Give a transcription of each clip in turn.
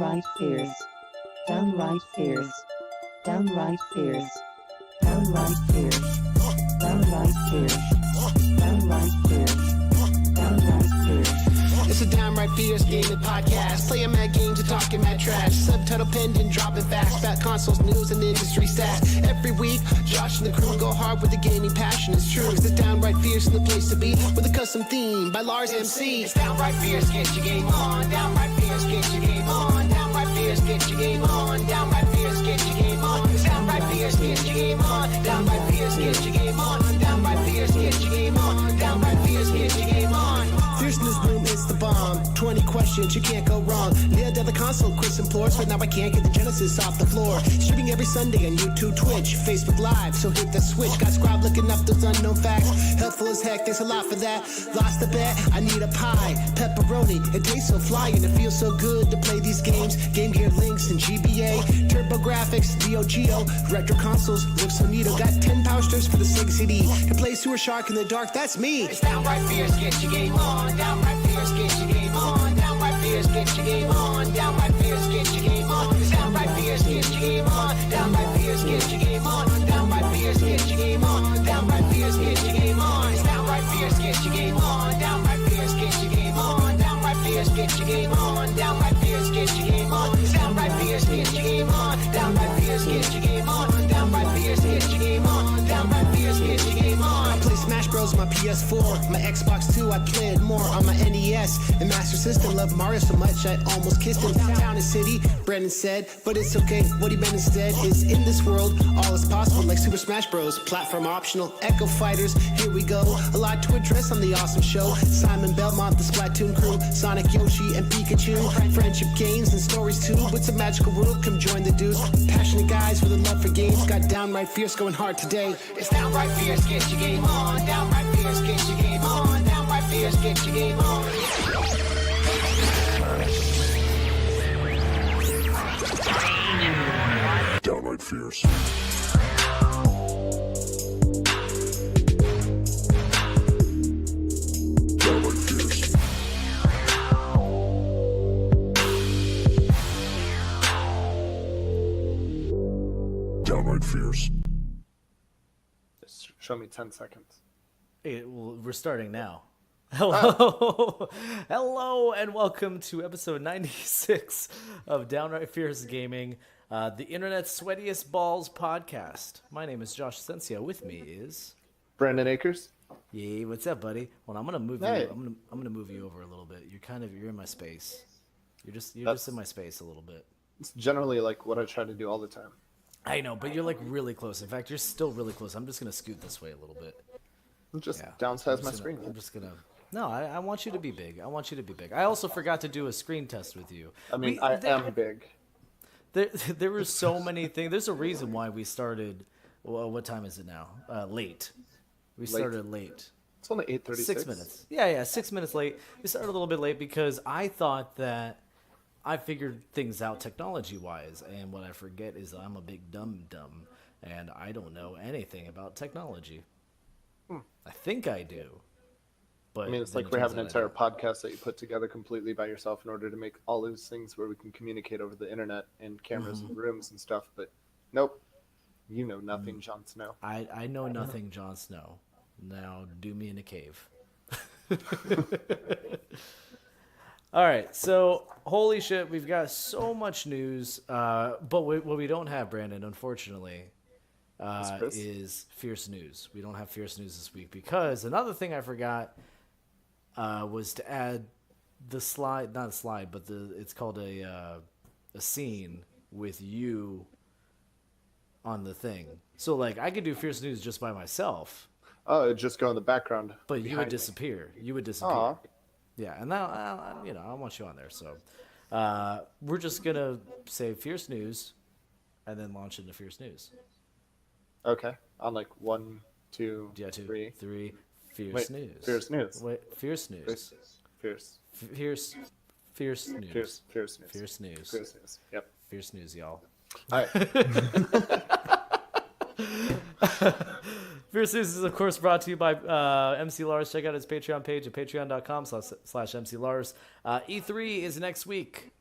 downright fierce, downright fierce, downright fierce, downright fierce, downright fierce, downright fierce, downright fierce. It's a downright fierce gaming podcast. Playing mad games and talking mad trash. Subtitle pinned and dropping facts about consoles, news, and industry stats. Every week, Josh and the crew go hard with the gaming passion. It's true. It's downright fierce and the place to be with a custom theme by Lars MC. It's downright fierce, get your game on. Downright fierce, get your game on. Downright fierce, get your game on. Downright fierce, get your game on. Downright fierce, get your game on. Downright fierce, get your game on. Downright fierce, get your game on. Downright fierce, get your game on. Fierce in this room is the bomb. 20 questions, you can't go wrong. Nailed the console, Chris implores, but now I can't get the Genesis off the floor. Streaming every Sunday on YouTube, Twitch, Facebook Live, so hit the switch. Got Scribe looking up those unknown facts. Helpful as heck, thanks a lot for that. Lost the bet, I need a pie. Pepperoni, it tastes so fly and it feels so good to play these games. Game Gear links and GBA, Turbo Graphics, Neo Geo, retro consoles, look so neato. Got 10 power strips for the Sega CD. Can play Sewer Shark in the dark, that's me. It's downright fierce, get your game on. Downright fierce, get your game on. Downright fierce, get your game on. Downright fierce, get your game on. Downright fierce, get your game on. Downright fierce, get your game on. Downright fierce, get your game on. Downright fierce, get your game on. Downright fierce, get your game on. Downright fierce, get your game on. Downright fierce, get your game on. Downright fierce, get your game on. Downright fierce, get your game on. Downright fierce, get your game on. Downright fierce, get your game on. Downright fierce, get your game on. I play Smash Bros on my PS4, my Xbox 2. I play it more on my NES and Master System. Love Mario so much I almost kissed him. Town and city, Brandon said, but it's okay. What he meant instead is in this world, all is possible. Like Super Smash Bros, platform optional. Echo Fighters, here we go. A lot to address on the awesome show. Simon Belmont, the Splatoon crew, Sonic, Yoshi, and Pikachu. Friendship games and stories too. It's a magical world, come join the dudes. Passionate guys with a love for games. Got downright fierce going hard today. It's downright fierce, get your game on. Downright fierce, get your game on. Downright fierce, get your game on. Downright fierce. Downright fierce. Downright fierce. Just show me 10 seconds. We're starting now. Hello, hello, and welcome to episode 96 of Downright Fierce Gaming, the internet's sweatiest balls podcast. My name is Josh Sensia. With me is Brandon Akers. yeah. What's up, buddy? Well, I'm gonna move Hey. you. I'm gonna move you over a little bit. You're in my space. You're just in my space a little bit. It's generally like what I try to do all the time. I know, but you're like really close. In fact, you're still really close. I'm just gonna scoot this way a little bit. Just Yeah. downsize my screen. I'm just gonna. No, I want you to be big. I want you to be big. I also forgot to do a screen test with you. I mean, I am big. There were so many things. There's a reason why we started. Well, what time is it now? Late. We started late. It's only 8:36. 6 minutes. Yeah, 6 minutes late. We started a little bit late because I thought that I figured things out technology-wise, and what I forget is I'm a big dumb, and I don't know anything about technology. I think I do. But I mean, it's then like it we have turns an out I entire don't. podcast that you put together completely by yourself in order to make all those things where we can communicate over the internet and cameras Mm-hmm. and rooms and stuff. But nope, you know nothing, Jon Snow. I know nothing, Jon Snow. Now do me in a cave. All right, so holy shit, we've got so much news, but what we don't have, Brandon, unfortunately, Chris? is Fierce News. We don't have Fierce News this week because another thing I forgot was to add the slide, not a slide, but it's called a scene with you on the thing. So like I could do Fierce News just by myself, Oh, it'd just go in the background. but you would behind me. disappear. You would disappear. Aw. Yeah, and now I want you on there. So we're just gonna say Fierce News, and then launch into Fierce News. Okay. On like 1, 2, Yeah, 2, 3. 3. Fierce Wait, News. Fierce News. Wait, Fierce News. Fierce. Fierce News. Fierce News. Fierce News. Fierce News. Yep. Fierce News, y'all. All right. Fierce News is, of course, brought to you by MC Lars. Check out his Patreon page at patreon.com/MC Lars. E3 is next week.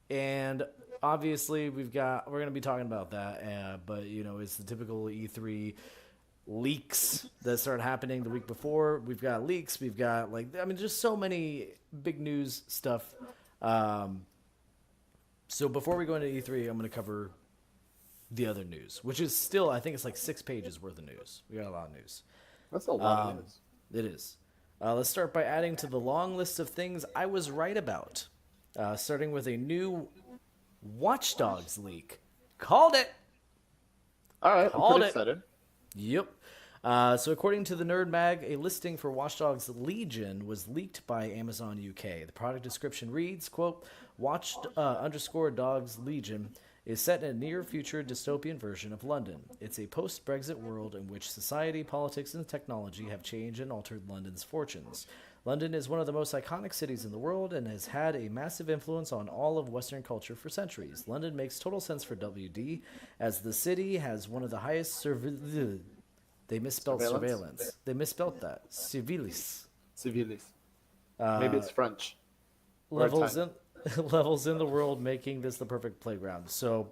And obviously we're going to be talking about that, but it's the typical E3 leaks that start happening the week before. We've got leaks, we've got just so many big news stuff. So before we go into E3, I'm going to cover the other news, which is still, I think it's like 6 pages worth of news. We got a lot of news. That's a lot of news. It is. Let's start by adding to the long list of things I was right about. Starting with a new Watch Dogs leak. Called it! All right, I'm Called pretty it. excited. Yep. So according to the Nerd Mag, a listing for Watch Dogs Legion was leaked by Amazon UK. The product description reads, quote, Watch _Dogs Legion is set in a near-future dystopian version of London. It's a post-Brexit world in which society, politics, and technology have changed and altered London's fortunes. London is one of the most iconic cities in the world and has had a massive influence on all of Western culture for centuries. London makes total sense for WD, as the city has one of the highest They misspelled surveillance. They misspelled that. Civilis. Civilis. Maybe it's French. Levels in the world, making this the perfect playground. So,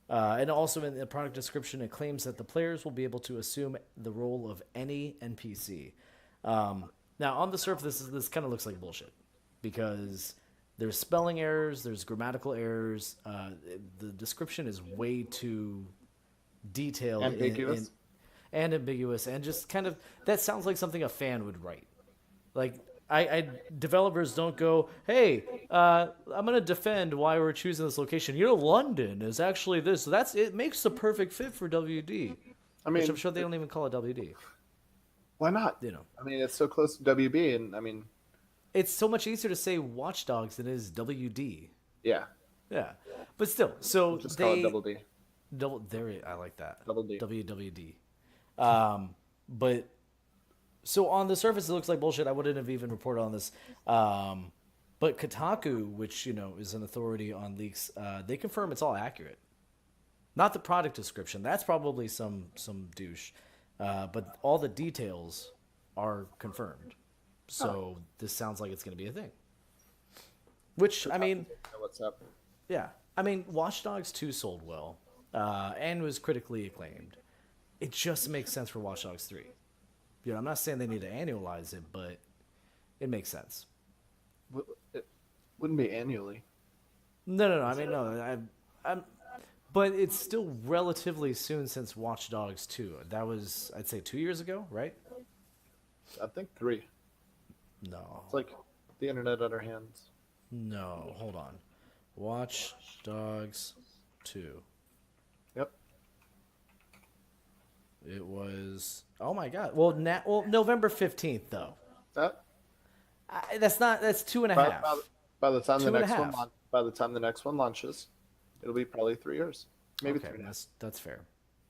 and also in the product description, it claims that the players will be able to assume the role of any NPC. Now, on the surface, this kind of looks like bullshit because there's spelling errors, there's grammatical errors. The description is way too detailed, Ambiguous. and ambiguous, and just kind of that sounds like something a fan would write. Like, developers don't go, hey, I'm gonna defend why we're choosing this location. London is actually this. So it makes the perfect fit for WD. I mean, which I'm sure they don't even call it WD. Why not? I mean, it's so close to WB, and I mean, it's so much easier to say Watch Dogs than it is WD. Yeah. Yeah, but still, so Just call it Double D. I like that. Double D. WWD. But so on the surface, it looks like bullshit. I wouldn't have even reported on this. But Kotaku, which is an authority on leaks, they confirm it's all accurate. Not the product description. That's probably some douche. But all the details are confirmed. So this sounds like it's going to be a thing. Which, I mean... What's up? Yeah. I mean, Watch Dogs 2 sold well and was critically acclaimed. It just makes sense for Watch Dogs 3. I'm not saying they need to annualize it, but it makes sense. It wouldn't be annually. No. I mean, no. I'm but it's still relatively soon since Watch Dogs 2. That was, I'd say, 2 years ago, right? I think 3. No. It's like the internet at our hands. No, hold on. Watch Dogs 2. Yep. It was, oh my God. Well, November 15th, though. That's 2.5. By the time 2.5. By the time the next one launches, it'll be probably 3 years, maybe Okay, 3.5. that's fair.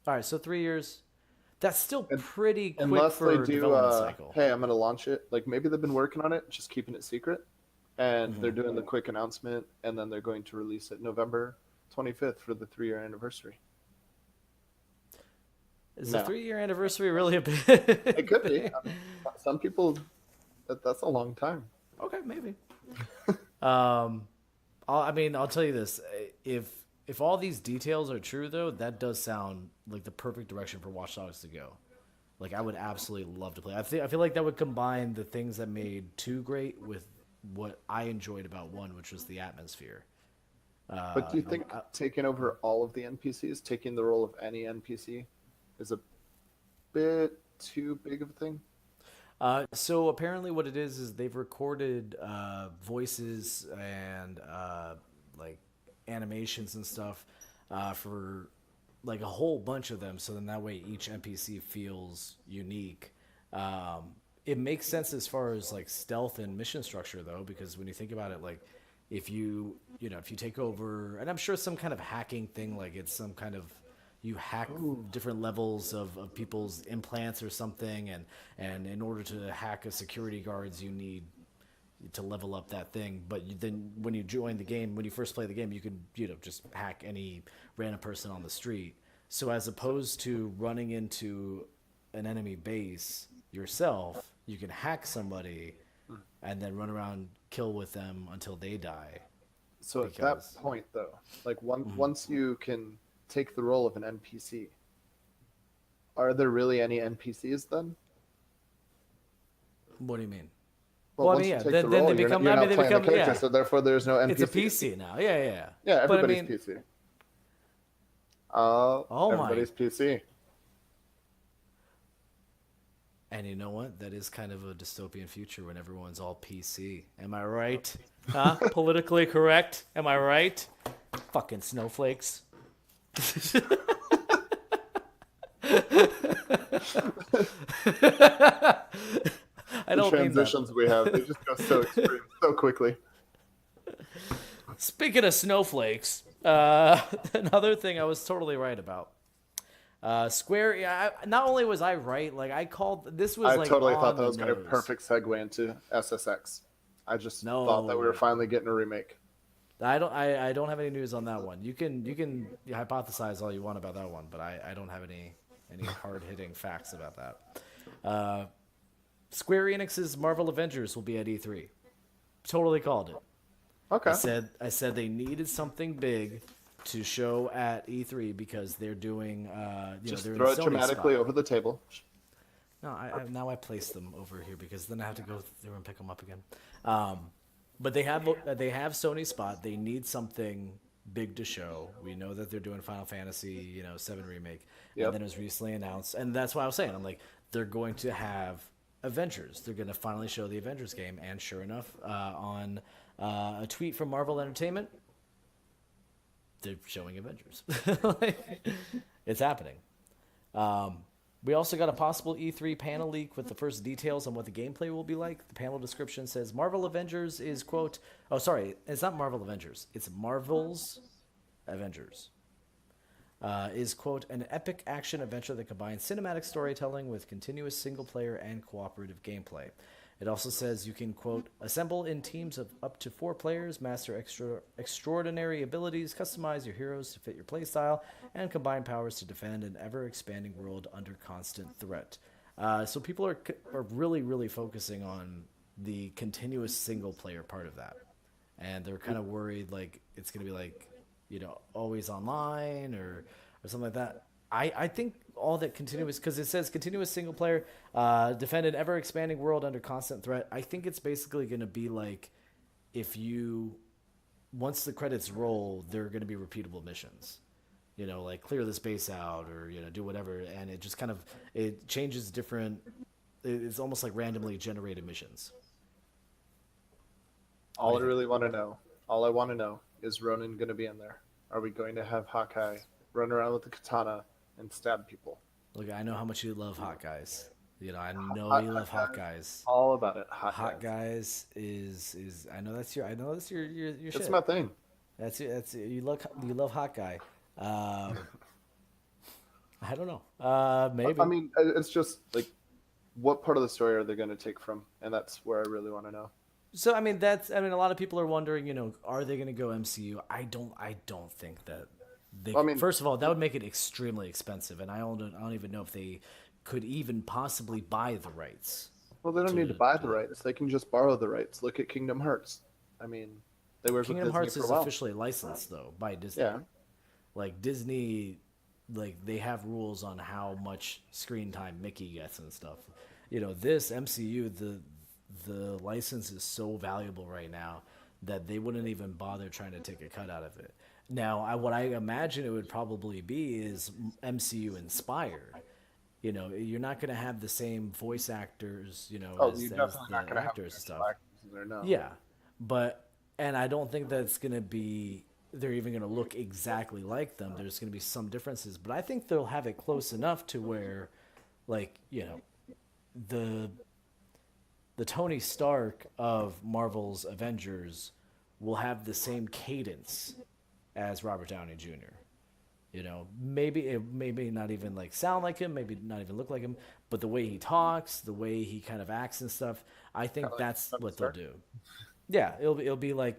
All right, so 3 years. That's still pretty quick Unless for they do, development cycle. hey, I'm going to launch it. Like maybe they've been working on it, just keeping it secret, and they're doing the quick announcement, and then they're going to release it November 25th for the 3-year anniversary. Is the 3-year anniversary really a bit? It could be. I mean, some people, that's a long time. Okay, maybe. I'll tell you this: if all these details are true, though, that does sound like the perfect direction for Watch Dogs to go. Like, I would absolutely love to play. I feel like that would combine the things that made 2 great with what I enjoyed about 1, which was the atmosphere. But do you think taking over all of the NPCs, taking the role of any NPC, is a bit too big of a thing? So apparently what it is they've recorded voices and like animations and stuff for like a whole bunch of them. So then that way each NPC feels unique. It makes sense as far as like stealth and mission structure though, because when you think about it, like if you take over, and I'm sure some kind of hacking thing, like it's some kind of, you hack different levels of people's implants or something, and in order to hack a security guards, you need to level up that thing. But then when you join the game, when you first play the game, you can just hack any random person on the street. So as opposed to running into an enemy base yourself, you can hack somebody and then run around, kill with them until they die. So at Because that point, though, like once you can take the role of an NPC, are there really any NPCs then? what do you mean? Well, Well, I once mean, you yeah. take Then, the then they role, become. you're I mean, not they playing become. the character, Yeah. so therefore there's no NPC. It's a PC now. Yeah, yeah. Yeah, Yeah, but I everybody's mean, PC. oh my. Everybody's PC. And you know what? That is kind of a dystopian future when everyone's all PC. Am I right? Huh? Politically correct? Am I right? Fucking snowflakes. I The don't mean that. transitions we have, they just go so extreme so quickly. Speaking of snowflakes, another thing I was totally right about. Square. Yeah, not only was I right, like I called. This was I like totally on thought that the was going to be a nose. perfect segue into SSX. I just No. thought that we were finally getting a remake. I don't have any news on that one. You can hypothesize all you want about that one, but I don't have any hard hitting facts about that. Square Enix's Marvel Avengers will be at E3. Totally called it. Okay. I said they needed something big to show at E3 because they're doing Just they're throw in it Sony's dramatically spot. over the table. No, now I placed them over here because then I have to go through and pick them up again. But they have Sony's spot. They need something big to show. We know that they're doing Final Fantasy, 7 remake, Yep. and then it was recently announced, and that's why I was saying I'm like they're going to have Avengers. They're going to finally show the Avengers game, and sure enough, on a tweet from Marvel Entertainment, they're showing Avengers. It's happening. We also got a possible E3 panel leak with the first details on what the gameplay will be like. The panel description says Marvel Avengers is, quote, oh, sorry, it's not Marvel Avengers. It's Marvel's Avengers. Is, quote, an epic action adventure that combines cinematic storytelling with continuous single-player and cooperative gameplay. It also says you can, quote, assemble in teams of up to 4 players, master extraordinary abilities, customize your heroes to fit your playstyle, and combine powers to defend an ever-expanding world under constant threat. So people are really, really focusing on the continuous single-player part of that. And they're kind of worried, like, it's going to be like, always online or something like that. I think all that continuous, because it says continuous single player, defend an ever expanding world under constant threat. I think it's basically going to be like once the credits roll, there are going to be repeatable missions. Like clear this base out or, do whatever. And it just kind of, it changes different, it's almost like randomly generated missions. All I want to know is Ronan going to be in there? Are we going to have Hawkeye run around with the katana and stab people? Look, I know how much you love Hot Guys. I know you love Hot Guys. All about it. Hot Guys is I know that's your shit. It's my thing. That's you love Hot Guy. I don't know. Maybe. I mean, it's just like, what part of the story are they going to take from? And that's where I really want to know. So I mean a lot of people are wondering, are they going to go MCU? I don't think that they. Well, I mean, first of all, that would make it extremely expensive, and I don't even know if they could even possibly buy the rights. Well, they don't need to buy the rights. They can just borrow the rights. Look at Kingdom Hearts. I mean, they work Kingdom with Disney Hearts for a is while. officially licensed though by Disney. Yeah. Like Disney, like they have rules on how much screen time Mickey gets and stuff. This MCU, the license is so valuable right now that they wouldn't even bother trying to take a cut out of it. Now, what I imagine it would probably be is MCU inspired. You're not going to have the same voice actors, as definitely the not going to have actors and stuff. there, no. Yeah, and I don't think that's going to be. They're even going to look exactly like them. There's going to be some differences, but I think they'll have it close enough to where, like, the Tony Stark of Marvel's Avengers will have the same cadence as Robert Downey Jr. Maybe it maybe not even like sound like him, maybe not even look like him, but the way he talks, the way he kind of acts and stuff, I think that's what they'll do. Yeah, it'll be like,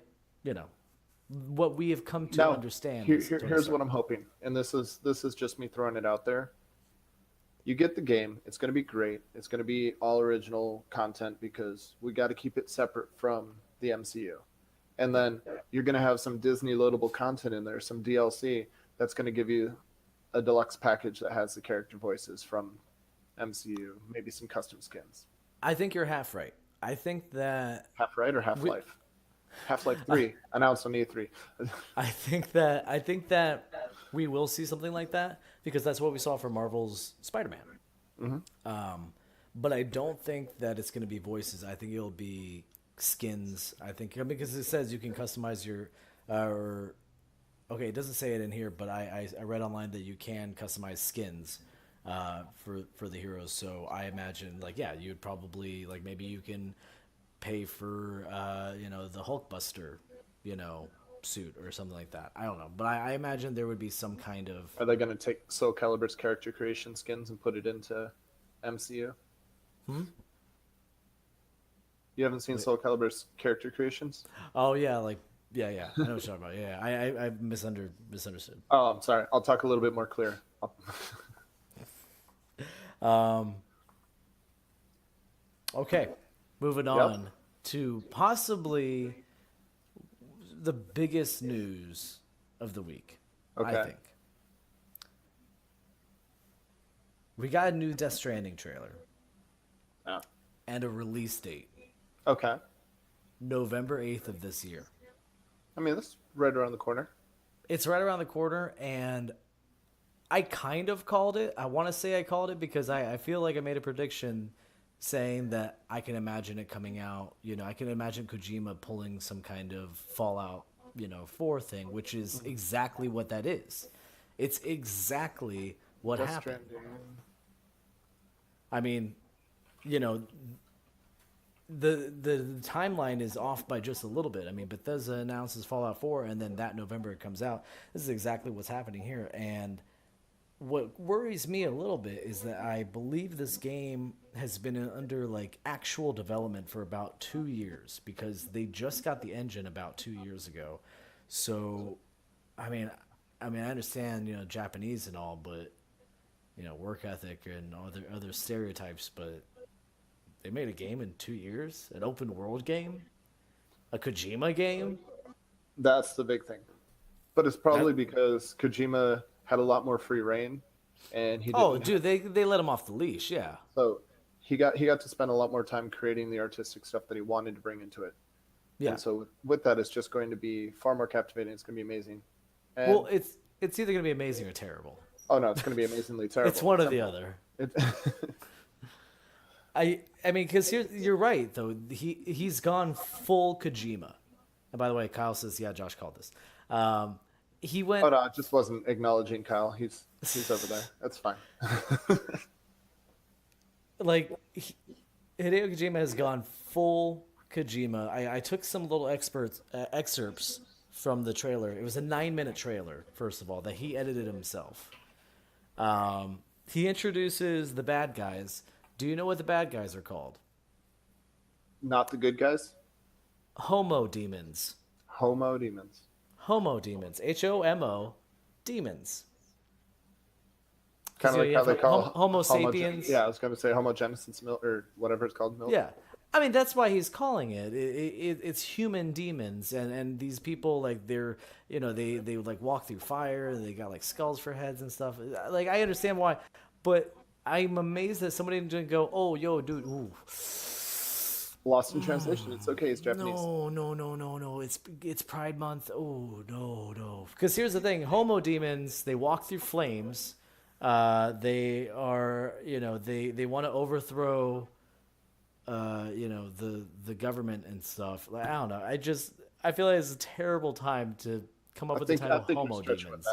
what we have come to understand. Here's what I'm hoping, and this is just me throwing it out there. You get the game. It's going to be great. It's going to be all original content because we got to keep it separate from the MCU. and then you're going to have some Disney loadable content in there, some DLC that's going to give you a deluxe package that has the character voices from MCU, maybe some custom skins. I think you're half right. I think that Half right or Half-Life? Half-Life 3 announced on E3. I think that we will see something like that because that's what we saw for Marvel's Spider-Man. But I don't think that it's going to be voices. I think it'll be skins. I think because it says you can customize your, okay, it doesn't say it in here, but I read online that you can customize skins for the heroes. So I imagine you'd probably maybe you can pay for the Hulkbuster suit or something like that. I don't know, but I imagine there would be some kind of. Are they going to take Soul Calibur's character creation skins and put it into MCU? You haven't seen Soul Calibur's character creations? Oh yeah, yeah. I know what you're talking about. Yeah, I misunderstood. Oh, I'm sorry. I'll talk a little bit more clear. Okay, moving on to possibly the biggest news of the week. Okay. I think we got a new Death Stranding trailer Oh. and a release date, Okay. November 8th of this year. I mean, that's right around the corner. It's right around the corner, and I kind of called it. I want to say I called it because I feel like I made a prediction saying that I can imagine it coming out. I can imagine Kojima pulling some kind of Fallout, 4 thing, which is exactly what that is. It's exactly what Death happened. Stranding. I mean, the timeline is off by just a little bit. I mean, Bethesda announces Fallout 4, and then that November it comes out. This is exactly what's happening here. And what worries me a little bit is that I believe this game has been under actual development for about 2 years because they just got the engine about 2 years ago. So, I mean, I understand, Japanese and all, but work ethic and other stereotypes, but they made a game in 2 years, an open world game, a Kojima game. That's the big thing. But it's probably because Kojima had a lot more free reign, and he didn't. Oh, dude, they let him off the leash, yeah. So he got to spend a lot more time creating the artistic stuff that he wanted to bring into it. Yeah. And so with that, it's just going to be far more captivating. It's going to be amazing. And, Well, it's either going to be amazing or terrible. oh no, it's going to be amazingly terrible. It's one or the other. It, I mean, because you're right though. He's gone full Kojima. And by the way, Kyle says, yeah, Josh called this. He went. oh no, I just wasn't acknowledging Kyle. He's over there. That's fine. Hideo Kojima has gone full Kojima. I took some little excerpts from the trailer. It was a 9-minute trailer, first of all, that he edited himself. He introduces the bad guys. Do you know what the bad guys are called? Not the good guys. Homo demons. Homo demons. Homo demons. HOMO demons. Kind of like you how have they call Homo sapiens. Yeah, I was going to say homogenesis milk or whatever it's called. Milk. Yeah. I mean, that's why he's calling it. It's human demons, and these people they're they walk through fire. And they got skulls for heads and stuff. I understand why, but I'm amazed that somebody didn't go, oh, yo, dude, ooh. Lost in translation. It's okay. It's Japanese. No. It's Pride Month. Oh, no. Because here's the thing: Homo demons, they walk through flames. They are, they want to overthrow, the government and stuff. I don't know. I feel like it's a terrible time to come up with the title Homo demons.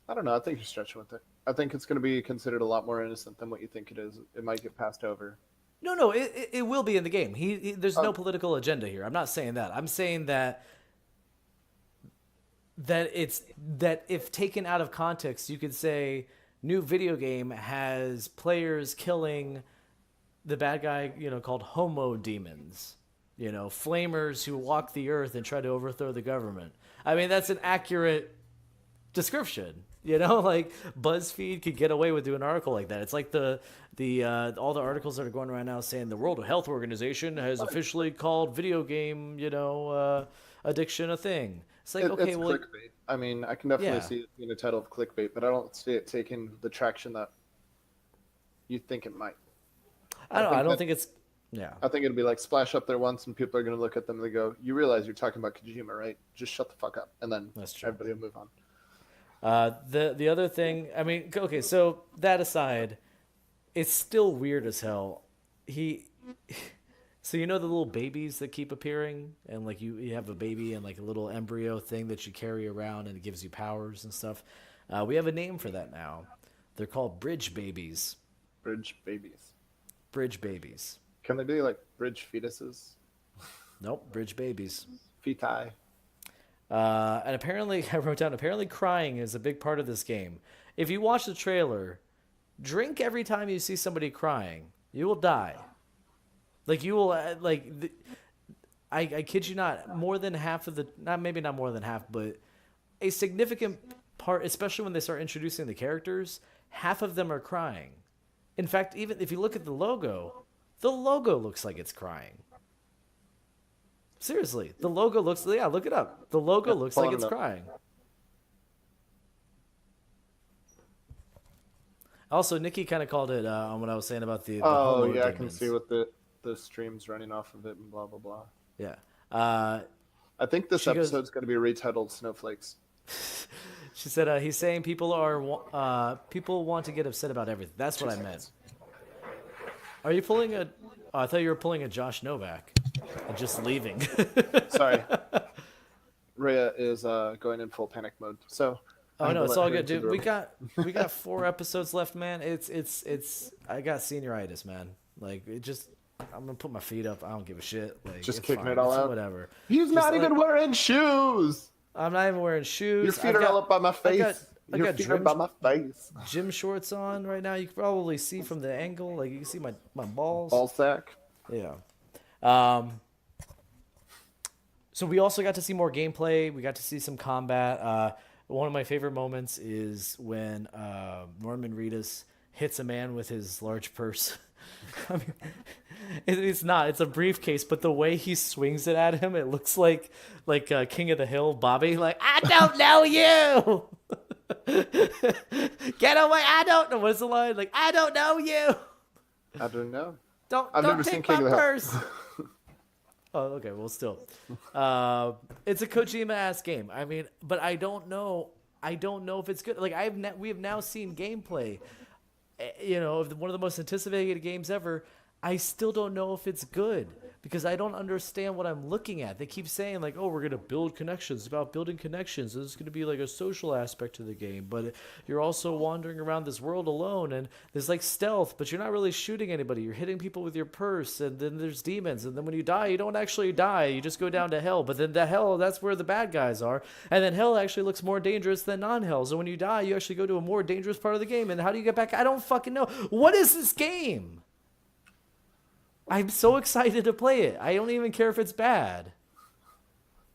I don't know. I think you're stretching with it. I think it's going to be considered a lot more innocent than what you think it is. It might get passed over. No, it will be in the game. There's no political agenda here. I'm not saying that. I'm saying that if taken out of context, you could say new video game has players killing the bad guy, called Homo demons. Flamers who walk the earth and try to overthrow the government. I mean, that's an accurate description. BuzzFeed could get away with doing an article like that. It's like the all the articles that are going around now saying the World Health Organization has officially called video game, addiction a thing. It's like, It's okay, well, clickbait. I mean, I can definitely Yeah. see it being a title of clickbait, but I don't see it taking the traction that you think it might. I don't know. I don't that- think it's, yeah. I think it'll be like splash up there once, and people are going to look at them and they go, "You realize you're talking about Kojima, right? Just shut the fuck up," and then That's true. everybody will move on. The other thing, I mean, okay, so that aside, it's still weird as hell. So you know the little babies that keep appearing, and like you have a baby and like a little embryo thing that you carry around, and it gives you powers and stuff. We have a name for that now. They're called bridge babies. Bridge babies. Bridge babies. Can they be like bridge fetuses? Nope, bridge babies. Feti. And apparently, I wrote down, apparently crying is a big part of this game. If you watch the trailer, drink every time you see somebody crying. You will die. Like, you will, I kid you not, more than half of the, maybe not more than half, but a significant part, especially when they start introducing the characters, half of them are crying. In fact, even if you look at the logo looks like it's crying. Seriously, the logo looks, yeah, look it up. The logo looks like it's crying. Also, Nikki kind of called it on what I was saying about the Oh homo yeah, I can demons. see what the streams running off of it and blah blah blah. Yeah. I think this She goes- episode's going to be retitled "Snowflakes." She said he's saying people want to get upset about everything. That's what I meant. Are you pulling a? Oh, I thought you were pulling a Josh Novak and just leaving. Sorry, Rhea is going in full panic mode. So. I Oh had no, to it's let all her good, into the dude. room. We got 4 episodes left, man. It's I got senioritis, man. Like I'm gonna put my feet up. I don't give a shit. Like, Just it's kicking fine. it all It's out? Whatever. He's not like- even wearing shoes. I'm not even wearing shoes. Your feet are all up by my face. I Your got feet are by my face. gym shorts on right now. You can probably see from the angle. Like you can see my balls. Ball sack. Yeah. So we also got to see more gameplay. We got to see some combat. One of my favorite moments is when Norman Reedus hits a man with his large purse. I mean, it's not. It's a briefcase, but the way he swings it at him, it looks like King of the Hill, Bobby. Like, I don't know you. Get away! I don't know. What's the line? Like, I don't know you. I don't know. Don't never seen take King my of the Hill. purse. Oh, okay. Well, still, it's a Kojima-ass game. I mean, but I don't know. I don't know if it's good. Like we have now seen gameplay. Of one of the most anticipated games ever. I still don't know if it's good because I don't understand what I'm looking at. They keep saying like, "Oh, we're gonna build connections." It's about building connections. There's gonna be like a social aspect to the game, but you're also wandering around this world alone, and there's like stealth, but you're not really shooting anybody. You're hitting people with your purse, and then there's demons, and then when you die, you don't actually die. You just go down to hell. But then the hell, that's where the bad guys are, and then hell actually looks more dangerous than non-hell. So when you die, you actually go to a more dangerous part of the game. And how do you get back? I don't fucking know. What is this game? I'm so excited to play it. I don't even care if it's bad.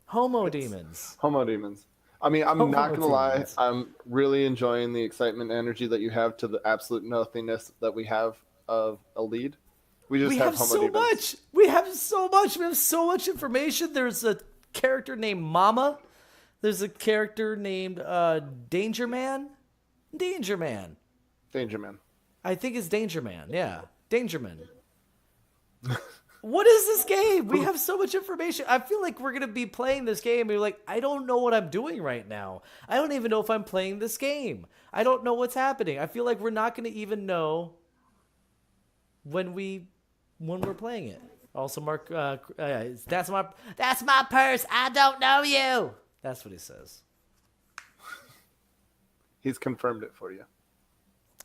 Homo demons. Homo demons. I mean, I'm Homo not gonna lie. demons. I'm really enjoying the excitement and energy that you have to the absolute nothingness that we have of a lead. We just We have have Homo so demons. much. We have so much. We have so much information. There's a character named Mama. There's a character named Danger Man. Danger Man. Danger Man. I think it's Danger Man. Yeah, Danger Man. What is this game? We have so much information. I feel like we're going to be playing this game and you're like, I don't know what I'm doing right now. I don't even know if I'm playing this game. I don't know what's happening. I feel like we're not going to even know when we're playing it. Also, Mark, that's my purse. I don't know you. That's what he says. He's confirmed it for you.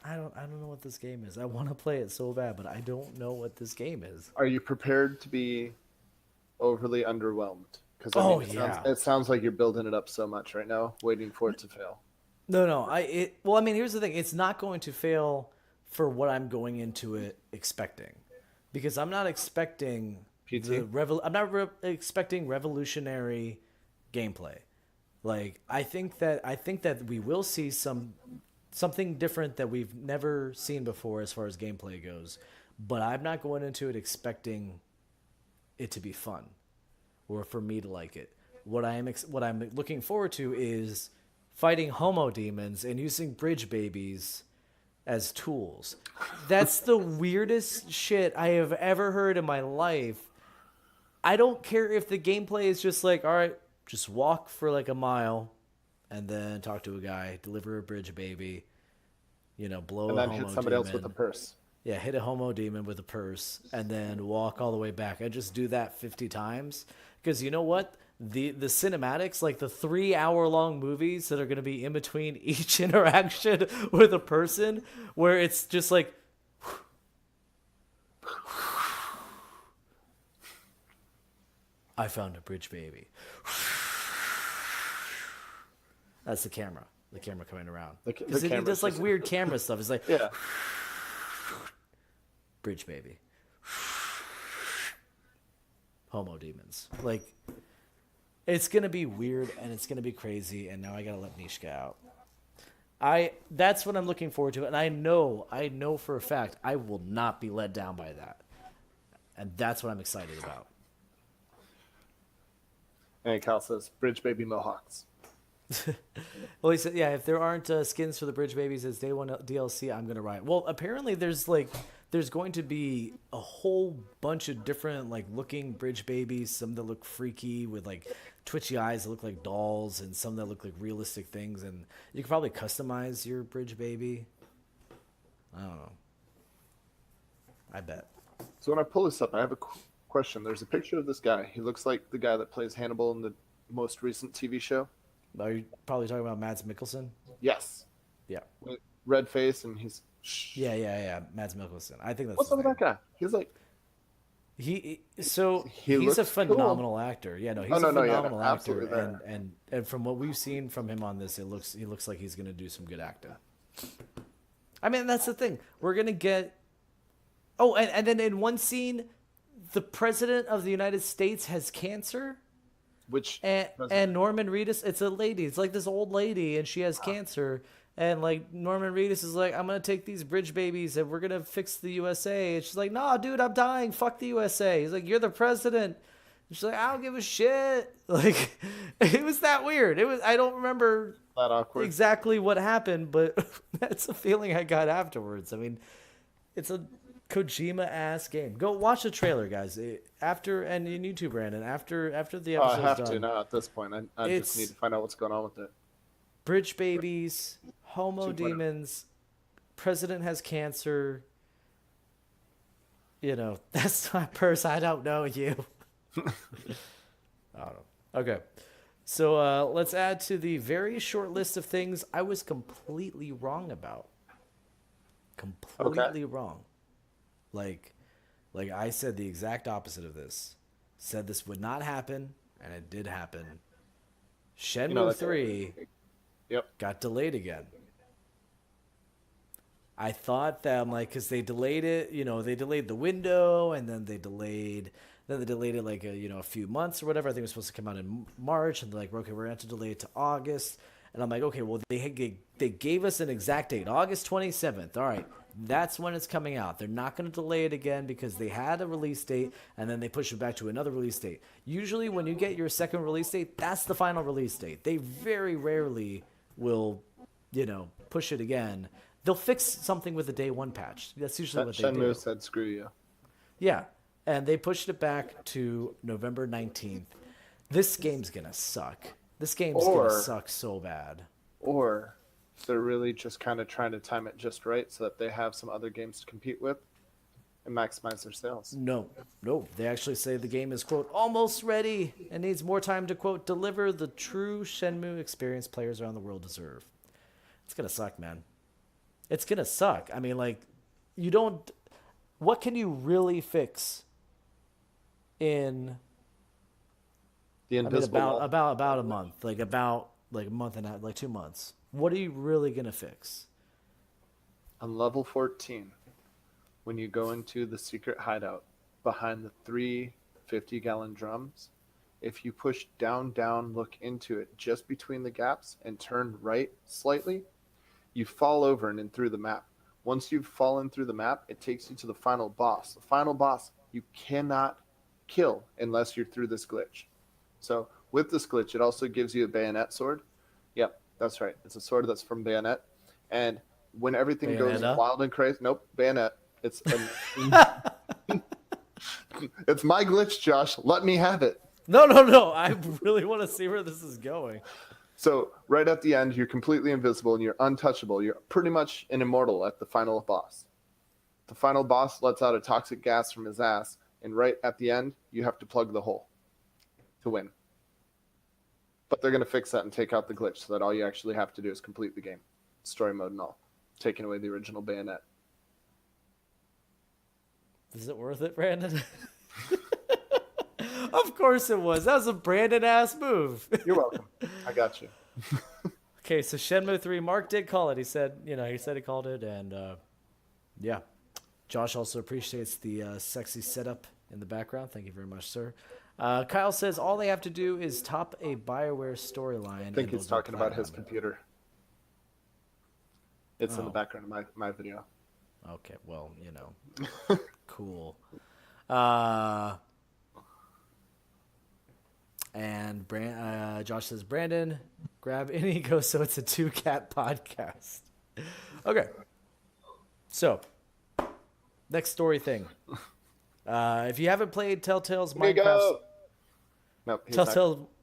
I don't know what this game is. I want to play it so bad, but I don't know what this game is. Are you prepared to be overly underwhelmed? Because Yeah. it sounds like you're building it up so much right now, waiting for it to fail. No. Well, I mean, here's the thing. It's not going to fail for what I'm going into it expecting, because I'm not expecting PT? expecting revolutionary gameplay. Like I think that we will see something different that we've never seen before as far as gameplay goes, but I'm not going into it expecting it to be fun or for me to like it. what I'm looking forward to is fighting homo demons and using bridge babies as tools. That's the weirdest shit I have ever heard in my life. I don't care if the gameplay is just like, all right, just walk for like a mile and then talk to a guy, deliver a bridge baby, blow And a then homo hit somebody else demon. with a purse. Yeah, hit a homo demon with a purse and then walk all the way back. I just do that 50 times. Because you know what? The cinematics, like the 3-hour-long movies that are going to be in between each interaction with a person, where it's just like, I found a bridge baby. That's the camera. The camera coming around. The Because he camera's does like just- weird camera stuff. It's like, Yeah. bridge baby. Homo demons. Like, it's gonna be weird and it's gonna be crazy, and now I gotta let Nishka out. That's what I'm looking forward to, and I know for a fact I will not be let down by that. And that's what I'm excited about. And Cal says, Bridge Baby Mohawks. Well, he said, yeah, if there aren't skins for the Bridge Babies as Day 1 DLC, I'm going to riot. Well, apparently there's going to be a whole bunch of different, like, looking Bridge Babies. Some that look freaky with, like, twitchy eyes that look like dolls, and some that look like realistic things. And you can probably customize your Bridge Baby. I don't know. I bet. So when I pull this up, I have a question. There's a picture of this guy. He looks like the guy that plays Hannibal in the most recent TV show. Are you probably talking about Mads Mikkelsen? Yes. Yeah. With red face, and he's... Yeah. Mads Mikkelsen. I think that's What's his up with name. that guy? He's like... He's He a looks phenomenal actor. Yeah, no, he's Oh, a no, yeah, phenomenal actor, absolutely there. and from what we've seen from him on this, he looks like he's gonna do some good acting. I mean, that's the thing. We're gonna get. Oh, and then in one scene, the president of the United States has cancer. Which... And Norman Reedus, it's a lady. It's like this old lady, and she has cancer. And like Norman Reedus is like, I'm gonna take these bridge babies and we're gonna fix the USA. And she's like, nah, dude, I'm dying. Fuck the USA. He's like, you're the president. And she's like, I don't give a shit. Like, it was that weird. I don't remember that awkward. exactly what happened, but that's the feeling I got afterwards. I mean, it's a Kojima-ass game. Go watch the trailer, guys. After, and in YouTube, Brandon, after the Oh, I episode's have done. to now at this point. I just need to find out what's going on with it. Bridge babies, homo 2.0. demons, president has cancer. That's my purse. I don't know you. I don't know. Okay. So let's add to the very short list of things I was completely wrong about. Completely wrong. Like I said the exact opposite of this. Said this would not happen, and it did happen. Shenmue 3 got delayed again. I thought that, because they delayed it, they delayed the window, and then they delayed it like a few months or whatever. I think it was supposed to come out in March, and they're like, okay, we're going to have to delay it to August. And I'm like, okay, well, they gave us an exact date, August 27th. All right, that's when it's coming out. They're not going to delay it again because they had a release date, and then they push it back to another release date. Usually when you get your second release date, that's the final release date. They very rarely will, push it again. They'll fix something with a day one patch. That's usually what they do. Shenmue said, screw you. Yeah, and they pushed it back to November 19th. This game's going to suck. This game's going to suck so bad. Or they're really just kind of trying to time it just right so that they have some other games to compete with and maximize their sales. No. They actually say the game is, quote, almost ready and needs more time to, quote, deliver the true Shenmue experience players around the world deserve. It's going to suck, man. It's going to suck. I mean, what can you really fix in The invisible about a month, about a month and a half, 2 months? What are you really going to fix? On level 14, when you go into the secret hideout behind the 3 50-gallon drums, if you push down, look into it just between the gaps and turn right slightly, you fall over and in through the map. Once you've fallen through the map, it takes you to the final boss. The final boss you cannot kill unless you're through this glitch. So with this glitch, it also gives you a bayonet sword. Yep, that's right. It's a sword that's from Bayonet. And when everything goes Bayonetta? wild and crazy, nope, Bayonet. It's it's my glitch, Josh. Let me have it. No, no, no. I really want to see where this is going. So right at the end, you're completely invisible and you're untouchable. You're pretty much an immortal at the final boss. The final boss lets out a toxic gas from his ass, and right at the end, you have to plug the hole to win. But they're going to fix that and take out the glitch so that all you actually have to do is complete the game. Story mode and all. Taking away the original Bayonet. Is it worth it, Brandon? Of course it was. That was a Brandon-ass move. You're welcome. I got you. Okay, so Shenmue 3, Mark did call it. He said he called it, and yeah. Josh also appreciates the sexy setup in the background. Thank you very much, sir. Kyle says all they have to do is top a BioWare storyline. I think he's talking about his computer. It's in the background of my video. Okay, well, you know, cool. And Josh says, Brandon, grab any ego so it's a 2-cat podcast. Okay. So, next story thing. If you haven't played Telltale's Minecraft,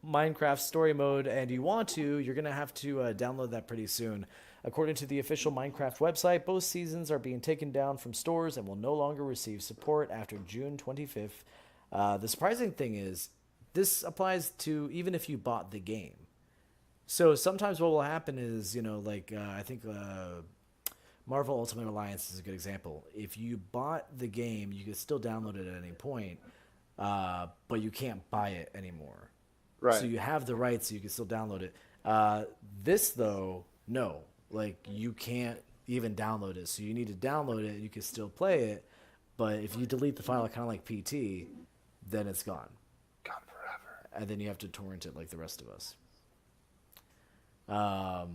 Minecraft story mode and you want to, you're going to have to download that pretty soon. According to the official Minecraft website, both seasons are being taken down from stores and will no longer receive support after June 25th. The surprising thing is, this applies to even if you bought the game. So sometimes what will happen is, I think Marvel Ultimate Alliance is a good example. If you bought the game, you can still download it at any point, but you can't buy it anymore. Right. So you have the rights, so you can still download it. This, though, no. Like, you can't even download it. So you need to download it. You can still play it. But if you delete the file, kind of like PT, then it's gone. Gone forever. And then you have to torrent it like the rest of us. All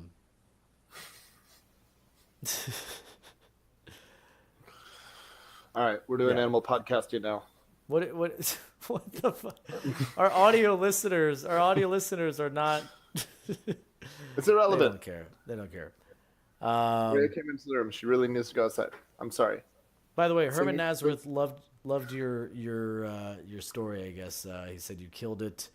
right, we're doing animal podcasting now. What the fuck? Our audio listeners are not. It's irrelevant. They don't care. Rhea came into the room. She really needs to go outside. I'm sorry. By the way, Herman Nazareth loved your story. I guess he said you killed it,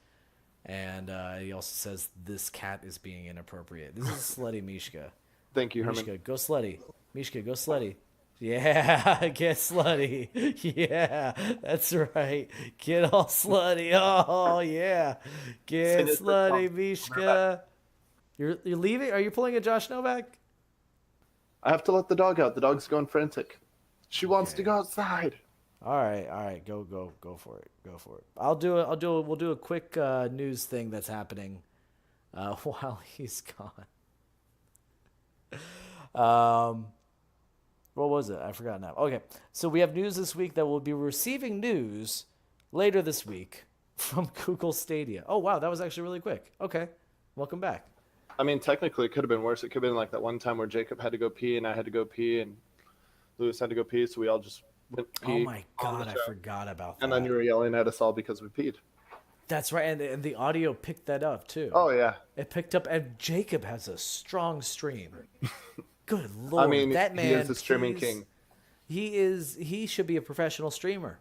and he also says this cat is being inappropriate. This is slutty Mishka. Thank you, Herman. Mishka, go slutty. Mishka, go slutty. Yeah, get slutty. Yeah, that's right. Get all slutty. Oh yeah, get slutty, Mishka. You're leaving? Are you pulling a Josh Novak? I have to let the dog out. The dog's going frantic. She wants to go outside. All right. Go for it. Go for it. We'll do a quick news thing that's happening while he's gone. What was it? I forgot now. Okay. So we have news this week that we'll be receiving news later this week from Google Stadia. Oh, wow. That was actually really quick. Okay. Welcome back. I mean, technically, it could have been worse. It could have been like that one time where Jacob had to go pee and I had to go pee and Lewis had to go pee, so we all just went pee. Oh my God, I forgot about that. And then you were yelling at us all because we peed. That's right, and the audio picked that up too. Oh yeah, it picked up, and Jacob has a strong stream. Good Lord, I mean, that man, he is the streaming king. He should be a professional streamer.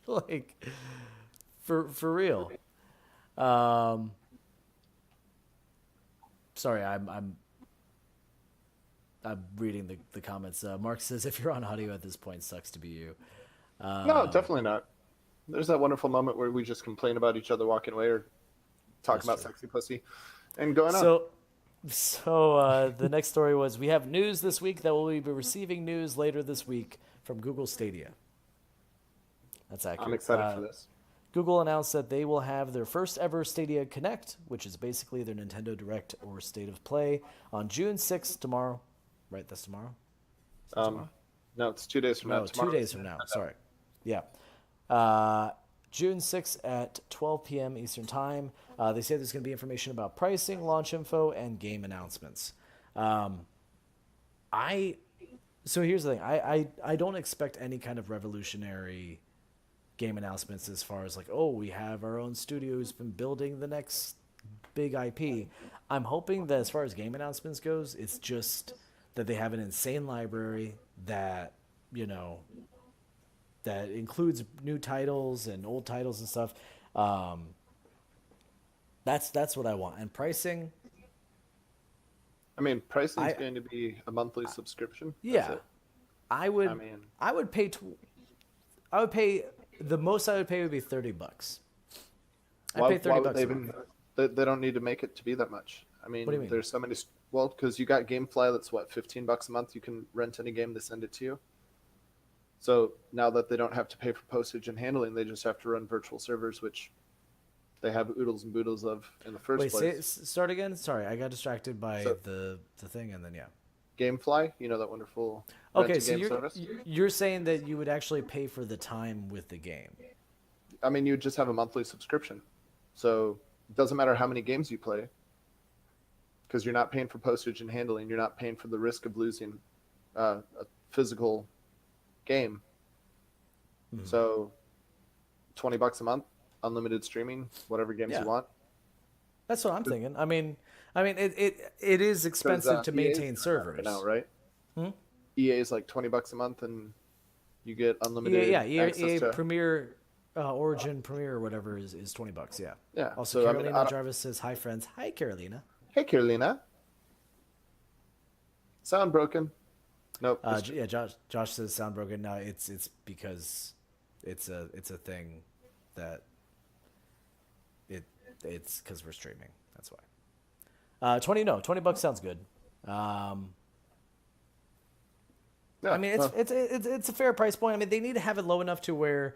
Like, for real. Sorry, I'm reading the comments. Mark says, if you're on audio at this point, sucks to be you. No, definitely not. There's that wonderful moment where we just complain about each other walking away or talk about sexy pussy and going on. So the next story was, we have news this week that we'll be receiving news later this week from Google Stadia. That's accurate. I'm excited for this. Google announced that they will have their first ever Stadia Connect, which is basically their Nintendo Direct or State of Play, on June 6th, tomorrow. Right, that's tomorrow? No, it's 2 days from now. No, 2 days from now. Sorry. Yeah. June 6th at 12 p.m. Eastern Time. They say there's going to be information about pricing, launch info, and game announcements. So here's the thing. I don't expect any kind of revolutionary game announcements as far as like, oh, we have our own studio who's been building the next big IP. I'm hoping that as far as game announcements goes, it's just that they have an insane library that, you know, that includes new titles and old titles and stuff. That's what I want. And pricing, I mean, pricing is going to be a monthly subscription. That's yeah, it. I would. I mean- I would pay. I would pay. The most I would pay would be $30. I'd pay $30 would they a month. even? They don't need to make it to be that much. I mean, What do you mean? there's so many. Well, because you got GameFly, that's what, $15 a month. You can rent any game, they send it to you. So now that they don't have to pay for postage and handling, they just have to run virtual servers, which they have oodles and boodles of in the first Wait, place. start again. Sorry, I got distracted by So- the thing, and then yeah. GameFly, you know, that wonderful Okay, rent-a-game so service. you're saying that you would actually pay for the time with the game. I mean, you just have a monthly subscription, so it doesn't matter how many games you play, because you're not paying for postage and handling. You're not paying for the risk of losing a physical game. Mm-hmm. So, $20 a month, unlimited streaming, whatever games Yeah. you want. That's what I'm thinking. I mean, it is expensive to EA 's maintain right servers. now, right? Hmm? EA is like $20 a month, and you get unlimited EA access to. Premier, Origin Premier or whatever is $20. Yeah. Yeah, Also, so, I mean, Carolina I don't- Jarvis says hi, friends. Hi, Carolina. Hey, Carolina. Sound broken? Nope. Yeah, Josh says sound broken. No, it's because it's a thing that it's because we're streaming. That's why. $20 sounds good. Yeah, I mean, well, it's a fair price point. I mean, they need to have it low enough to where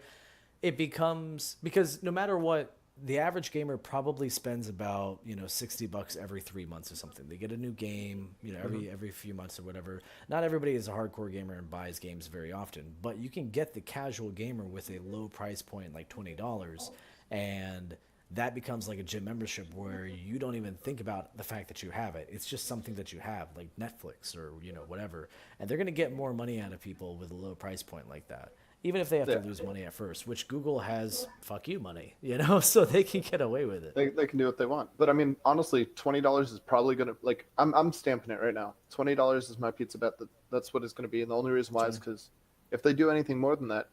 it becomes, because no matter what, the average gamer probably spends about, you know, $60 every 3 months or something. They get a new game, you know, every few months or whatever. Not everybody is a hardcore gamer and buys games very often, but you can get the casual gamer with a low price point like $20, and that becomes like a gym membership where you don't even think about the fact that you have it. It's just something that you have, like Netflix or, you know, whatever. And they're going to get more money out of people with a low price point like that, even if they have to Yeah. lose money at first, which Google has fuck you money, you know, so they can get away with it. they can do what they want. But I mean, honestly, $20 is probably gonna, like, I'm stamping it right now. $20 is my pizza bet that's what it's gonna be, and the only reason why is because if they do anything more than that,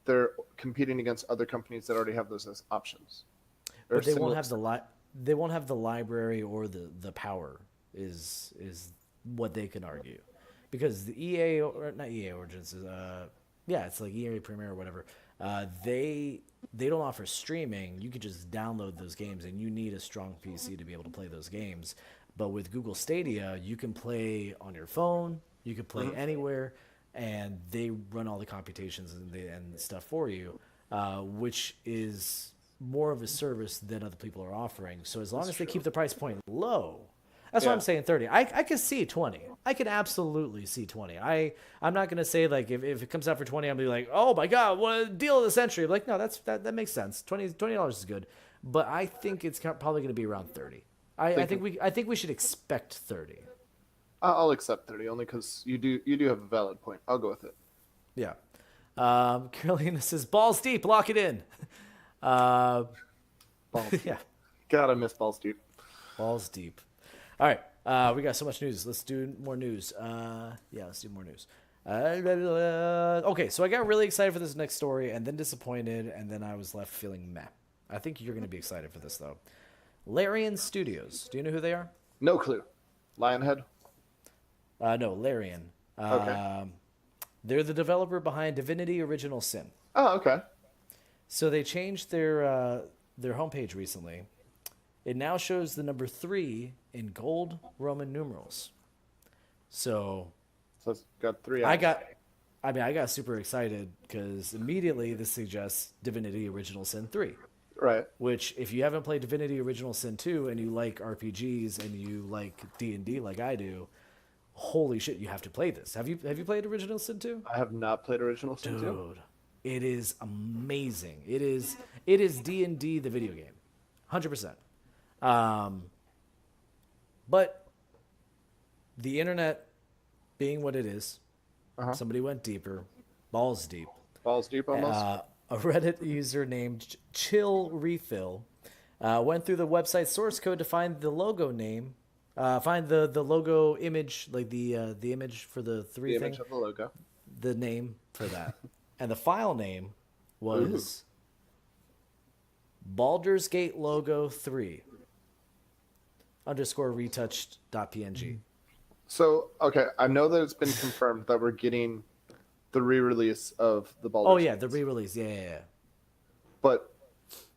they're competing against other companies that already have those as options. Or But they similar- won't have they won't have the library or the power is what they can argue, because the EA, or not EA Origins, is yeah, it's like EA Premier or whatever. They don't offer streaming. You could just download those games, and you need a strong PC to be able to play those games. But with Google Stadia, you can play on your phone, you can play anywhere, and they run all the computations and stuff for you, which is more of a service than other people are offering. So as long as they keep the price point low, that's why I'm saying 30. I could see 20. I could absolutely see 20. I'm not gonna say like if it comes out for 20, I'm gonna be like, oh my god, what a deal of the century. I'm like, no, that makes sense. $20 is good, but I think it's probably gonna be around 30. I think we should expect 30. I'll accept 30 only because you do have a valid point. I'll go with it. Yeah. Carolina says balls deep, lock it in. Balls deep. Yeah. God, I miss balls deep. Balls deep. All right. We got so much news. Let's do more news. Yeah, let's do more news. Okay, so I got really excited for this next story and then disappointed, and then I was left feeling meh. I think you're going to be excited for this, though. Larian Studios. Do you know who they are? No clue. Lionhead. No, Larian. Okay. They're the developer behind Divinity Original Sin. Oh, okay. So they changed their homepage recently. It now shows the number 3 in gold Roman numerals. So it's got 3 I eyes. got super excited because immediately this suggests Divinity Original Sin 3. Right. Which, if you haven't played Divinity Original Sin 2 and you like RPGs and you like D&D like I do, holy shit, you have to play this. Have you played Original Sin 2? I have not played Original Sin 2. Dude, it is amazing. It is D&D the video game, 100%. But the internet being what it is, somebody went deeper, balls deep. Balls deep almost. a Reddit user named Chill Refill went through the website source code to find the logo name, find the logo image, like the image for the three The thing, image of the logo. the name for that, and the file name was Baldur's Gate logo 3 underscore retouched.png. So, okay, I know that it's been confirmed that we're getting the re-release of the Baldur's Oh yeah, Gate. the re-release. Yeah. But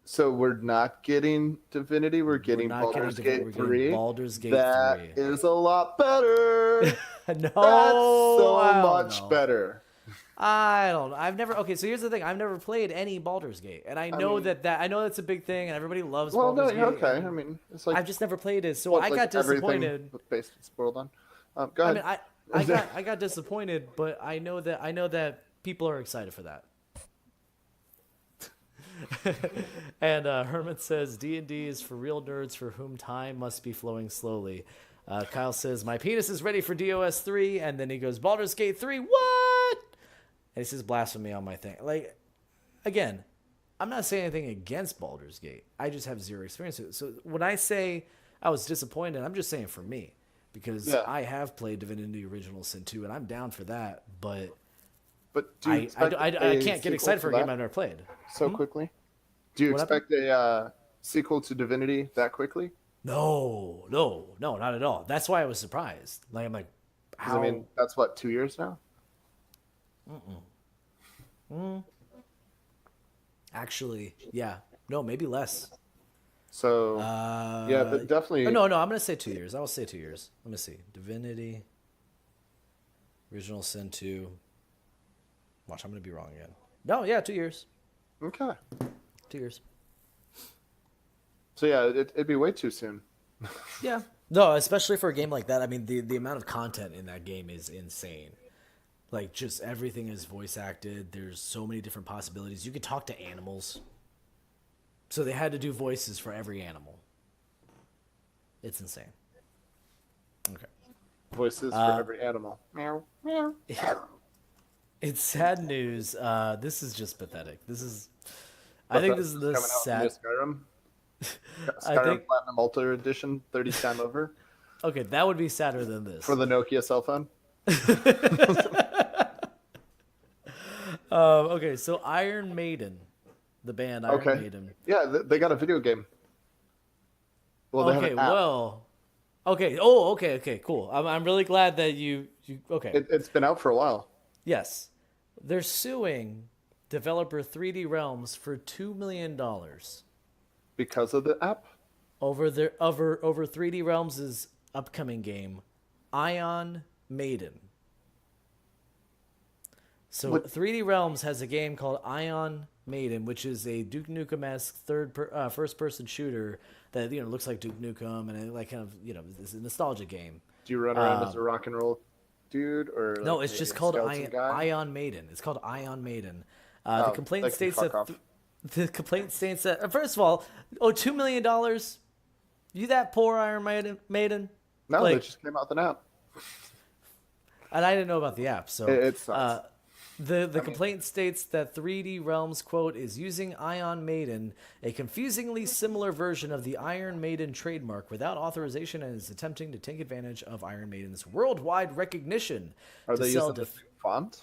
so we're not getting Divinity. We're getting not getting Baldur's Divinity, Gate we're getting 3. Baldur's Gate That 3. is a lot better. No, That's so I don't much know. better. I don't know. I've never. Okay, so here's the thing. I've never played any Baldur's Gate, and I know mean- that I know that's a big thing, and everybody loves Well, no, Baldur's you're Gate. okay. and I mean, it's like I've just never played it, so what, I like got everything disappointed. based it's spoiled on. Go I ahead. mean, I got disappointed, but I know that people are excited for that. And Hermit says D&D is for real nerds for whom time must be flowing slowly. Kyle says my penis is ready for DOS 3, and then he goes Baldur's Gate 3. What? And he says blasphemy on my thing. Like, again, I'm not saying anything against Baldur's Gate. I just have zero experience with it. So when I say I was disappointed, I'm just saying for me. Because Yeah. I have played Divinity Original Sin 2, and I'm down for that. But But do you I expect can't a get sequel excited for a to game that I've never played. so quickly? Do you What expect a sequel to Divinity that quickly? No, not at all. That's why I was surprised. Like, I'm like, 'Cause, how? I mean, that's what, 2 years now? Actually, yeah. No, maybe less. So yeah, but definitely. Oh, no, I'm going to say 2 years. I will say 2 years. Let me see. Divinity, Original Sin 2. Watch, I'm going to be wrong again. No, yeah, 2 years. Okay. 2 years. So yeah, it'd be way too soon. Yeah. No, especially for a game like that. I mean, the amount of content in that game is insane. Like, just everything is voice acted. There's so many different possibilities. You can talk to animals. So they had to do voices for every animal. It's insane. Okay. Voices for every animal. Meow. Meow. It's sad news. This is just pathetic. This is... I think this is the coming out sad... in Skyrim. I Skyrim think- Platinum Ultra Edition, 30th time over Okay, that would be sadder than this. for the Nokia cell phone. Okay, so Iron Maiden. The band Iron Okay. Maiden. Yeah, they got a video game. Well, they have Okay, an app. well... Okay, oh, okay, cool. I'm really glad that you okay. It's been out for a while. Yes. They're suing developer 3D Realms for $2 million Because of the app? over 3D Realms' upcoming game, Ion Maiden. So What- 3D Realms has a game called Ion Maiden, which is a Duke Nukem-esque first-person shooter that looks like Duke Nukem, and it like kind of it's a nostalgia game. Do you run around as a rock and roll dude, or No, like it's maybe just a called skeleton guy? Ion Maiden. It's called Ion Maiden. The Oh, complaint they can states fuck that off. the complaint states that first of all, $2 million. You that poor Iron Maiden? No, like- they just came out with an app. And I didn't know about the app, so It sucks. the complaint states that 3D Realms quote is using Ion Maiden, a confusingly similar version of the Iron Maiden trademark, without authorization, and is attempting to take advantage of Iron Maiden's worldwide recognition Are to they sell using the same font?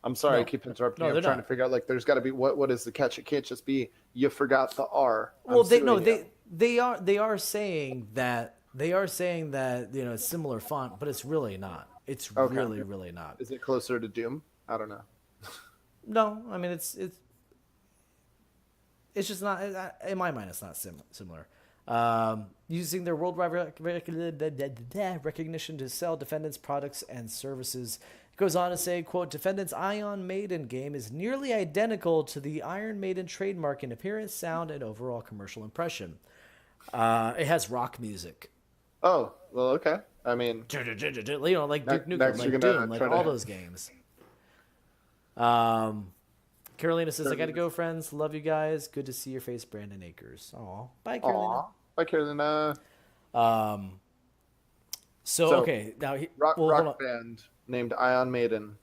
I'm sorry, No. I keep interrupting No, you. I'm they're trying not. to figure out, like, there's got to be what is the catch? It can't just be you forgot the R. Well, I'm they suing you. they are saying that it's similar font, but it's really not. It's Okay. really not. Is it closer to Doom? I don't know. No, I mean it's just not. In my mind, it's not similar. Using their worldwide recognition to sell defendants' products and services. It goes on to say, quote, defendants' Ion Maiden game is nearly identical to the Iron Maiden trademark in appearance, sound, and overall commercial impression. It has rock music. Oh, well, okay. I mean, Like Duke Next Nukem, like you're gonna Doom, like try to- all those games. Carolina says, I gotta go, friends. Love you guys. Good to see your face, Brandon Akers. Aw. Bye, Carolina. aw. Bye, Carolina. So, So, okay. Now, Rock hold on. band named Ion Maiden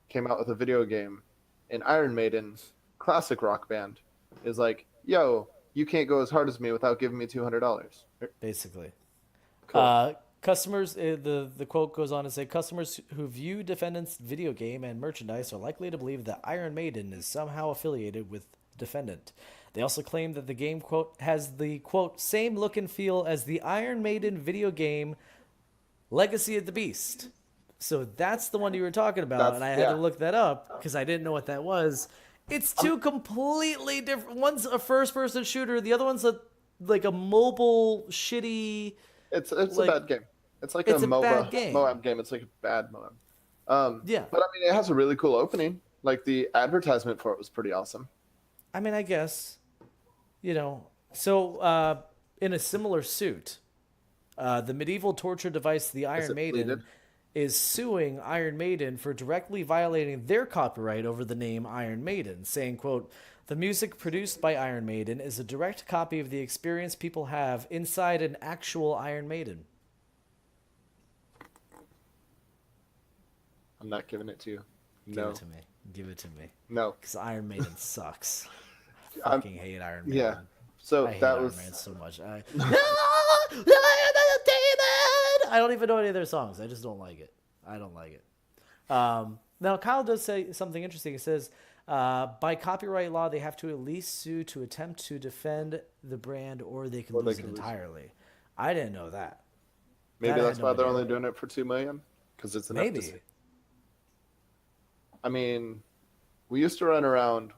came out with a video game, and Iron Maiden classic rock band is like, yo, you can't go as hard as me without giving me $200. Basically. Cool. Customers, the quote goes on to say, customers who view defendant's video game and merchandise are likely to believe that Iron Maiden is somehow affiliated with defendant. They also claim that the game, quote, has the, quote, same look and feel as the Iron Maiden video game Legacy of the Beast. So that's the one you were talking about, and I had to look that up because I didn't know what that was. It's two completely different. One's a first-person shooter, the other one's like a mobile, shitty... It's like, a bad game. It's like it's a a MOBA, bad game. MOAB game. It's like a bad MOAB. Yeah. But I mean, it has a really cool opening. Like the advertisement for it was pretty awesome. I mean, I guess, So, in a similar suit, the medieval torture device, the Iron Maiden, bleeded? is suing Iron Maiden for directly violating their copyright over the name Iron Maiden, saying, quote, the music produced by Iron Maiden is a direct copy of the experience people have inside an actual Iron Maiden. I'm not giving it to you. Give No. it to me. Give it to me. No. Because Iron Maiden sucks. I fucking hate Iron Maiden. Yeah. So I hate that Iron was Maiden so much. I don't even know any of their songs. I just don't like it. I don't like it. Now, Kyle does say something interesting. He says, by copyright law, they have to at least sue to attempt to defend the brand, or they can lose it entirely. I didn't know that. maybe that's why they're idea. only doing it for $2 million, because it's enough to see. Maybe. I mean, we used to run around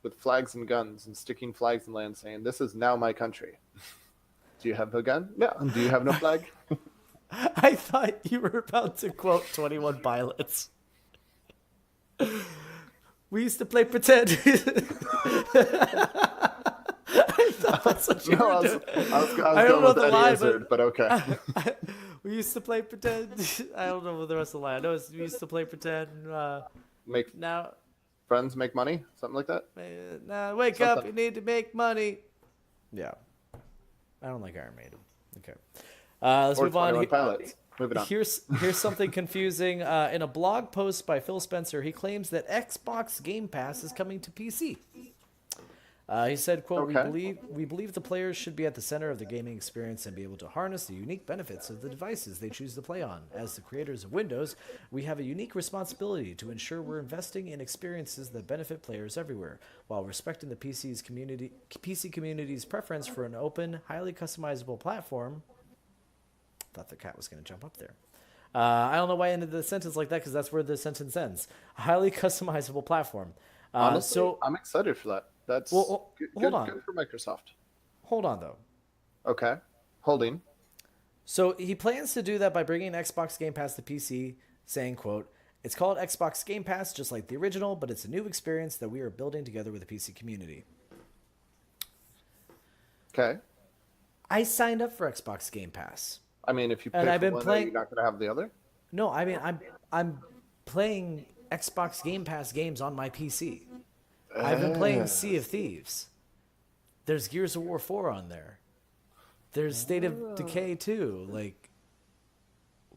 with flags and guns and sticking flags in land saying, this is now my country. Do you have a gun? No. Do you have no flag? I thought you were about to quote 21 Pilots. We used to play pretend. I thought that's what you were doing. I was I don't going know with the Eddie line, Izzard, but okay. We used to play pretend. I don't know the rest of the line. I know we used to play pretend. Make Now, friends make money? Something like that? now wake up. You need to make money. Yeah. I don't like Iron Maiden. Okay. Let's Or move on. 21 Pilots. Moving on. Here's something confusing. In a blog post by Phil Spencer, he claims that Xbox Game Pass is coming to PC. He said, quote, Okay. we believe the players should be at the center of the gaming experience and be able to harness the unique benefits of the devices they choose to play on. As the creators of Windows, we have a unique responsibility to ensure we're investing in experiences that benefit players everywhere, while respecting the PC community's preference for an open, highly customizable platform. Thought the cat was going to jump up there. I don't know why I ended the sentence like that, because that's where the sentence ends. A highly customizable platform. Honestly, So I'm excited for that. That's Well, good, hold on. good for Microsoft. hold on, though. Okay. Holding. So he plans to do that by bringing Xbox Game Pass to PC, saying, quote, it's called Xbox Game Pass just like the original, but it's a new experience that we are building together with the PC community. Okay. I signed up for Xbox Game Pass. I mean, if you And pick I've been one, playing- you're not going to have the other? No, I mean, I'm playing Xbox Game Pass games on my PC. I've been playing Sea of Thieves. There's Gears of War 4 on there. There's State of Decay 2. Like,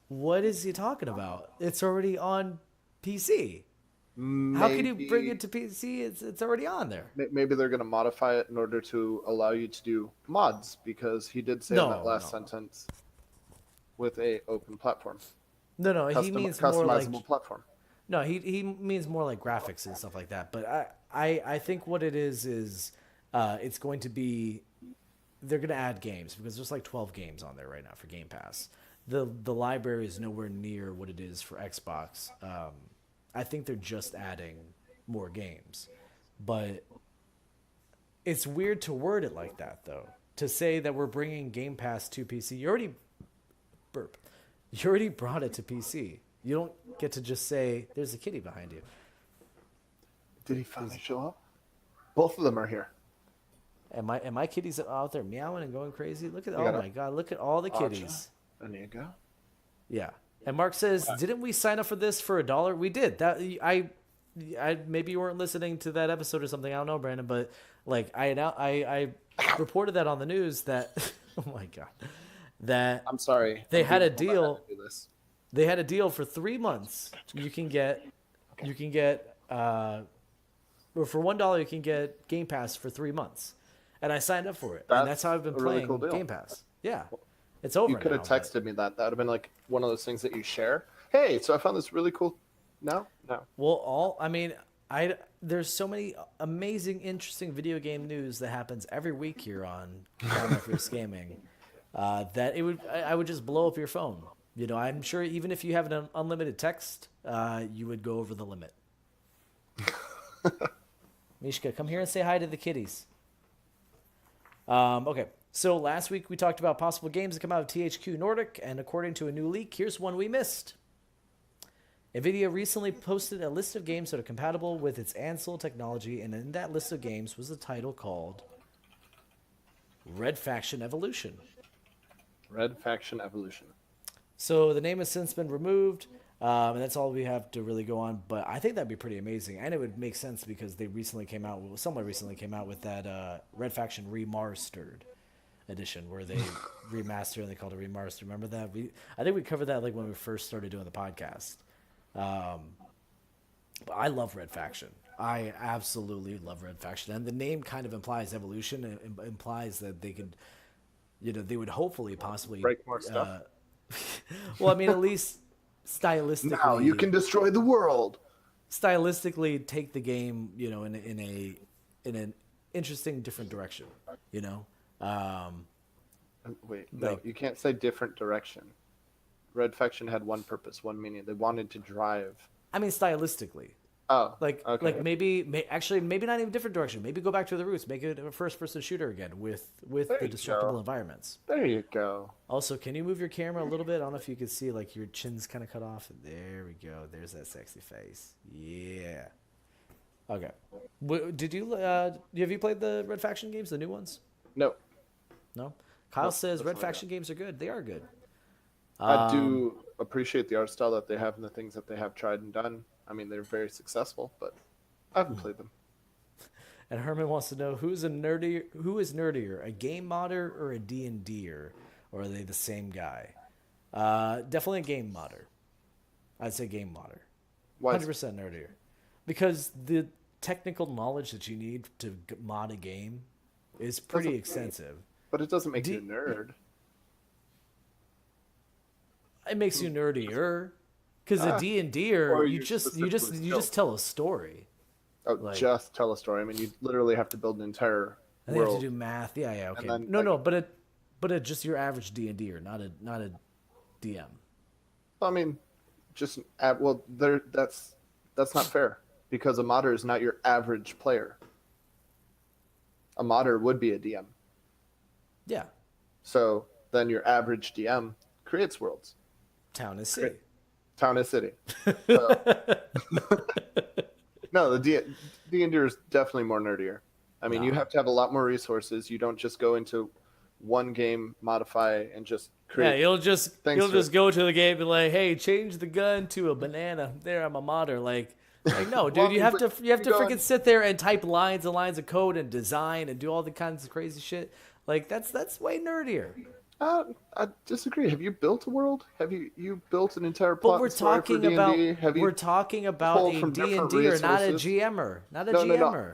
what is he talking about? It's already on PC. How can you bring it to PC? It's already on there. Maybe they're going to modify it in order to allow you to do mods, because he did say in that last sentence with a open platform. No, he means more customizable like platform. no, he means more like graphics and stuff like that. But I think what it is it's going to be, they're going to add games, because there's like 12 games on there right now for Game Pass. The library is nowhere near what it is for Xbox. I think they're just adding more games, but it's weird to word it like that, though. To say that we're bringing Game Pass to PC, you already brought it to PC. You don't get to just say, "There's a kitty behind you." Did he finally show up? Both of them are here. And my kitties out there meowing and going crazy. Look at got my god! Look at all the Archer. kitties. There you go. Yeah. And Mark says, "Didn't we sign up for this for $1? We did. That I maybe you weren't listening to that episode or something. I don't know, Brandon, but like I reported that on the news that oh my god, that I'm sorry. They I'm had a being told I deal. had to do this. They had a deal for 3 months. You can get for $1 you can get Game Pass for 3 months, and I signed up for it, and that's how I've been a really playing cool deal. Game Pass. Yeah, it's over. You could have now, but- texted me that. That would have been like one of those things that you share. Hey, so I found this really cool. No. Well, there's so many amazing, interesting video game news that happens every week here on Downright Fierce Gaming that I would just blow up your phone. You know, I'm sure even if you have an unlimited text, you would go over the limit. Mishka, come here and say hi to the kitties. Okay, so last week we talked about possible games that come out of THQ Nordic, and according to a new leak, here's one we missed. NVIDIA recently posted a list of games that are compatible with its Ansel technology, and in that list of games was a title called Red Faction Evolution. Red Faction Evolution. So the name has since been removed, and that's all we have to really go on. But I think that'd be pretty amazing, and it would make sense because someone recently came out with that Red Faction Remastered edition, where they remaster and they called it remaster. Remember that? I think we covered that like when we first started doing the podcast. But I love Red Faction. I absolutely love Red Faction, and the name kind of implies evolution. It implies that they could, they would hopefully possibly Break more stuff. Well, I mean, at least stylistically. Now you can destroy the world. Stylistically, take the game, in an interesting, different direction. Wait, no, you can't say different direction. Red Faction had one purpose, one meaning. They wanted to drive. I mean, stylistically. Oh, Like maybe not even different direction. Maybe go back to the roots. Make it a first-person shooter again with the destructible environments. There you go. Also, can you move your camera a little bit? I don't know if you can see, like, your chin's kind of cut off. There we go. There's that sexy face. Yeah. Okay. Have you played the Red Faction games, the new ones? No, No? Kyle says Red definitely Faction games are good. They are good. I do appreciate the art style that they have and the things that they have tried and done. I mean, they're very successful, but I haven't played them. And Herman wants to know who is nerdier, a game modder or a D&Der, or are they the same guy? Definitely a game modder. I'd say game modder. Why? 100% nerdier, because the technical knowledge that you need to mod a game is pretty extensive. But it doesn't make you a nerd. It makes you nerdier, because a D&Der, or you you just specifically tell a story. Oh, just tell a story. I mean, you literally have to build an entire And they have world. to do math. Yeah, okay. then, No, but it just your average D&Der, not a DM. I mean, just that's not fair, because a modder is not your average player. A modder would be a DM. Yeah, So then your average DM creates worlds. town is city. Town is city. So, no, the D&D is definitely more nerdier. I mean, you have to have a lot more resources. You don't just go into one game, modify, and just create. Yeah, you'll just Thanks for- go to the game and be like, hey, change the gun to a banana. There, I'm a modder. Like no, dude, Well, you have but to go freaking and- sit there and type lines and lines of code and design and do all the kinds of crazy shit. Like that's way nerdier. I disagree. Have you built a world? Have you built an entire But plot we're and story for talking D&D? about Have you we're talking about pulled a from different D&Der, not a resources? GMer, not a No. GMer.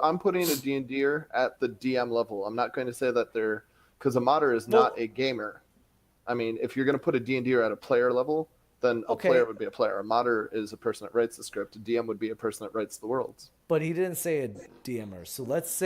I'm putting a D&D'er at the DM level. I'm not going to say that they're, because a modder is not a gamer. I mean, if you're going to put a D&D'er at a player level, then a Okay. player would be a player. A modder is a person that writes the script. A DM would be a person that writes the worlds. But he didn't say a DMer. So let's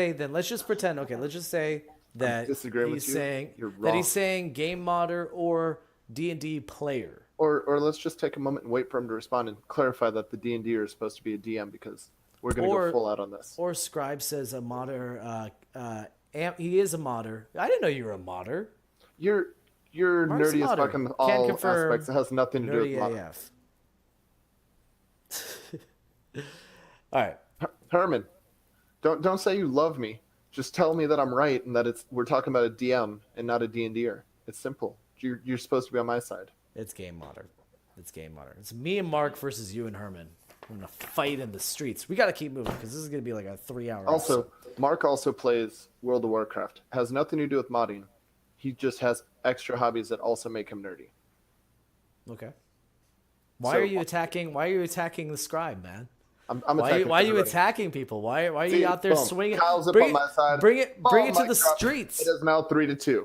just pretend. Okay, let's just say that disagreeing with he's you. saying You're that he's wrong. saying game modder or D&D player. Or let's just take a moment and wait for him to respond and clarify that the D&D'er is supposed to be a DM, because we're going to Or- go full out on this. Or Scribe says a modder. He is a modder. I didn't know you were a modder. You're Mark's a nerdy as modder. fuck in Can all confirm. aspects. It has nothing to do with Nerdy modder. AF. All right. Herman, don't say you love me. Just tell me that I'm right and that we're talking about a DM and not a D&D'er. It's simple. You're supposed to be on my side. It's game modder. It's game modder. It's me and Mark versus you and Herman. We're gonna fight in the streets. We gotta keep moving because this is gonna be like a 3-hour. Also, Mark also plays World of Warcraft. Has nothing to do with modding. He just has extra hobbies that also make him nerdy. Okay. Why So- are you attacking the Scribe, man? I'm attacking. Why are you everybody. attacking people? Why are you See, out there boom. swinging? Kyle's up bring on my side. Bring it Boom, to mic the drop. streets. It is now 3-2.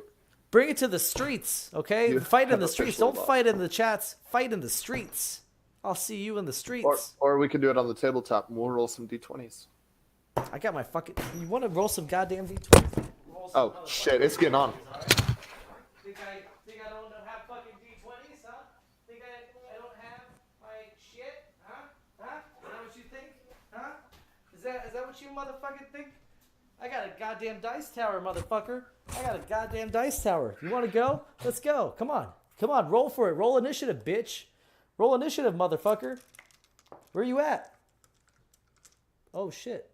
Bring it to the streets, okay? You Fight in have the streets. officially Don't lost. fight in the chats. Fight in the streets. I'll see you in the streets. Or we could do it on the tabletop and we'll roll some d20s. I got my fucking. You want to roll some goddamn D20? Oh shit, it's getting on. Think I don't have fucking D20s, huh? Think I don't have my shit, huh? Huh? Is that what you think? Huh? Is that what you motherfucking think? I got a goddamn dice tower, motherfucker. I got a goddamn dice tower. You want to go? Let's go. Come on. Come on. Roll for it. Roll initiative, bitch. Roll initiative, motherfucker. Where you at? Oh, shit.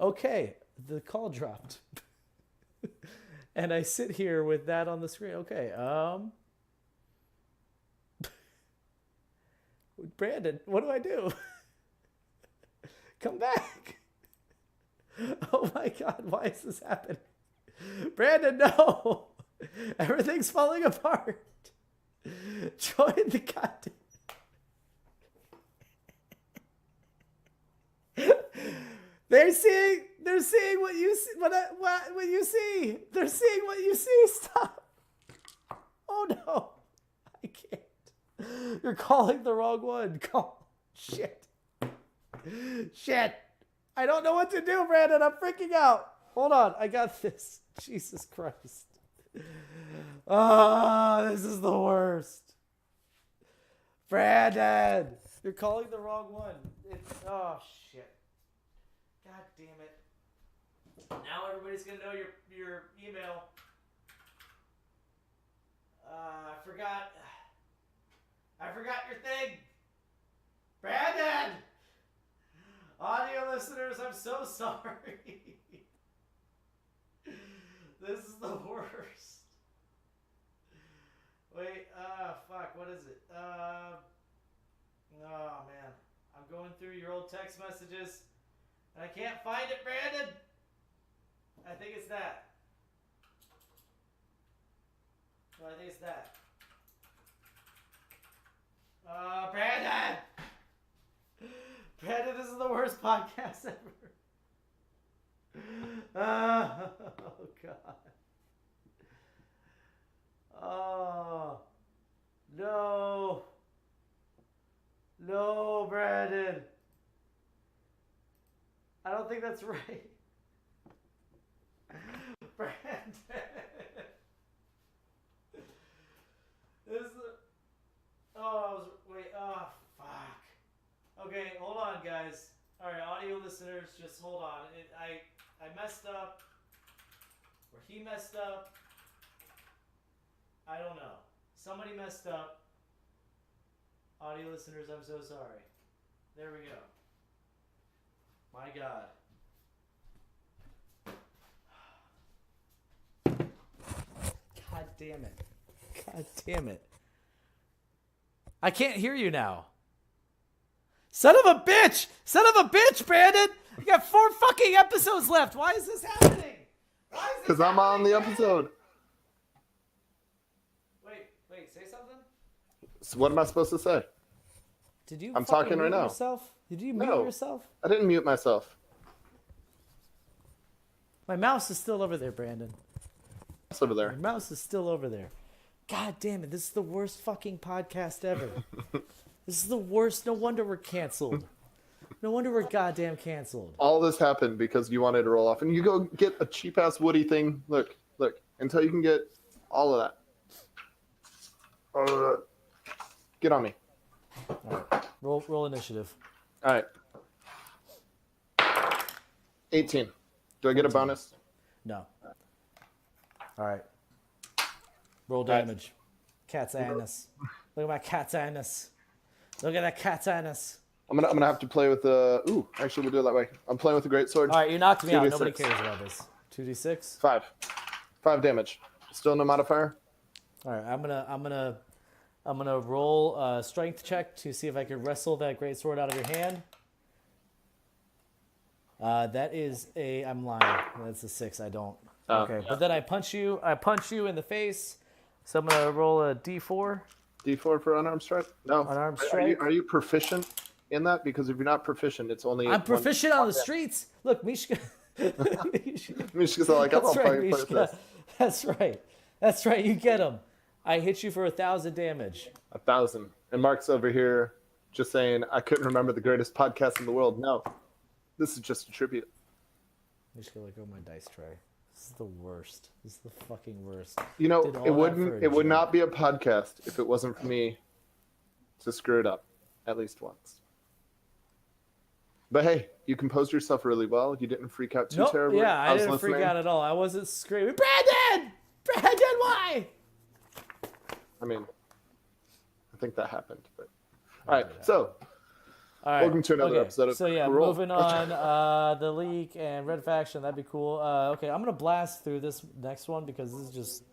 Okay. The call dropped. And I sit here with that on the screen. Okay. Brandon, what do I do? Come back. Oh my God, why is this happening? Brandon, no. Everything's falling apart. Join the goddamn. They're seeing what you see. What you see. They're seeing what you see. Stop. Oh no. I can't. You're calling the wrong one. Call. Shit. Shit. I don't know what to do, Brandon. I'm freaking out. Hold on. I got this. Jesus Christ. Oh, this is the worst. Brandon. You're calling the wrong one. Oh, shit. God damn it. Now everybody's going to know your email. I forgot your thing. Brandon! Audio listeners, I'm so sorry. This is the worst. Wait, fuck, what is it? Oh, man. I'm going through your old text messages, and I can't find it, Brandon. I think it's that. No, I think it's that. Brandon! Brandon, this is the worst podcast ever. Oh, God. Oh. No. No, Brandon. I don't think that's right. Brandon. This is fuck. Okay, hold on, guys. All right, audio listeners, just hold on. I messed up, or he messed up. I don't know. Somebody messed up. Audio listeners, I'm so sorry. There we go. My God. God damn it. God damn it. I can't hear you now. Son of a bitch! Son of a bitch, Brandon! You got 4 fucking episodes left. Why is this happening? Because I'm on the episode. Wait, say something? So what am I supposed to say? Did you I'm fucking talking right mute now. yourself? Did you mute No. yourself? I didn't mute myself. My mouse is still over there, Brandon. It's over there. My mouse is still over there. God damn it, this is the worst fucking podcast ever. This is the worst. No wonder we're canceled. No wonder we're goddamn canceled. All this happened because you wanted to roll off. And you go get a cheap-ass Woody thing. Look, until you can get all of that. Get on me. All right. Roll initiative. All right. 18. Do I get a bonus? No. All right. Roll right. damage. Cat's anus. Look at my cat's anus. Look at that cat's anus. I'm gonna have to play with the. Ooh, actually, we'll do it that way. I'm playing with the great sword. All right, you knocked me out. 2d6. Nobody cares about this. 2d6. 5 damage. Still no modifier. All right, I'm gonna roll a strength check to see if I can wrestle that great sword out of your hand. That is a. I'm lying. That's a 6. I don't. Okay, yeah. but then I punch you. I punch you in the face. So I'm gonna roll a d4. D4 for unarmed strike? No. Unarmed Are strike? you proficient in that? Because if you're not proficient, it's only. I'm proficient on the streets. Look, Mishka. Mishka's like, I'm That's all right, fucking Mishka. this. That's right. That's right. You get him. I hit you for 1,000 damage. 1,000. And Mark's over here just saying, I couldn't remember the greatest podcast in the world. No, this is just a tribute. Mishka, like, oh my dice tray. This is the worst. This is the fucking worst. You know, Did all it that wouldn't. for a It would joke. not be a podcast if it wasn't for me to screw it up at least once. But hey, you composed yourself really well. You didn't freak out too Nope. terribly. Yeah, I was didn't freak listening. out at all. I wasn't screaming, Brandon! Brandon, why? I mean, I think that happened. But all right, so All right. welcome to another episode of So yeah, Roll. moving on. The League and Red Faction, that'd be cool. Okay, I'm gonna blast through this next one because this is just this is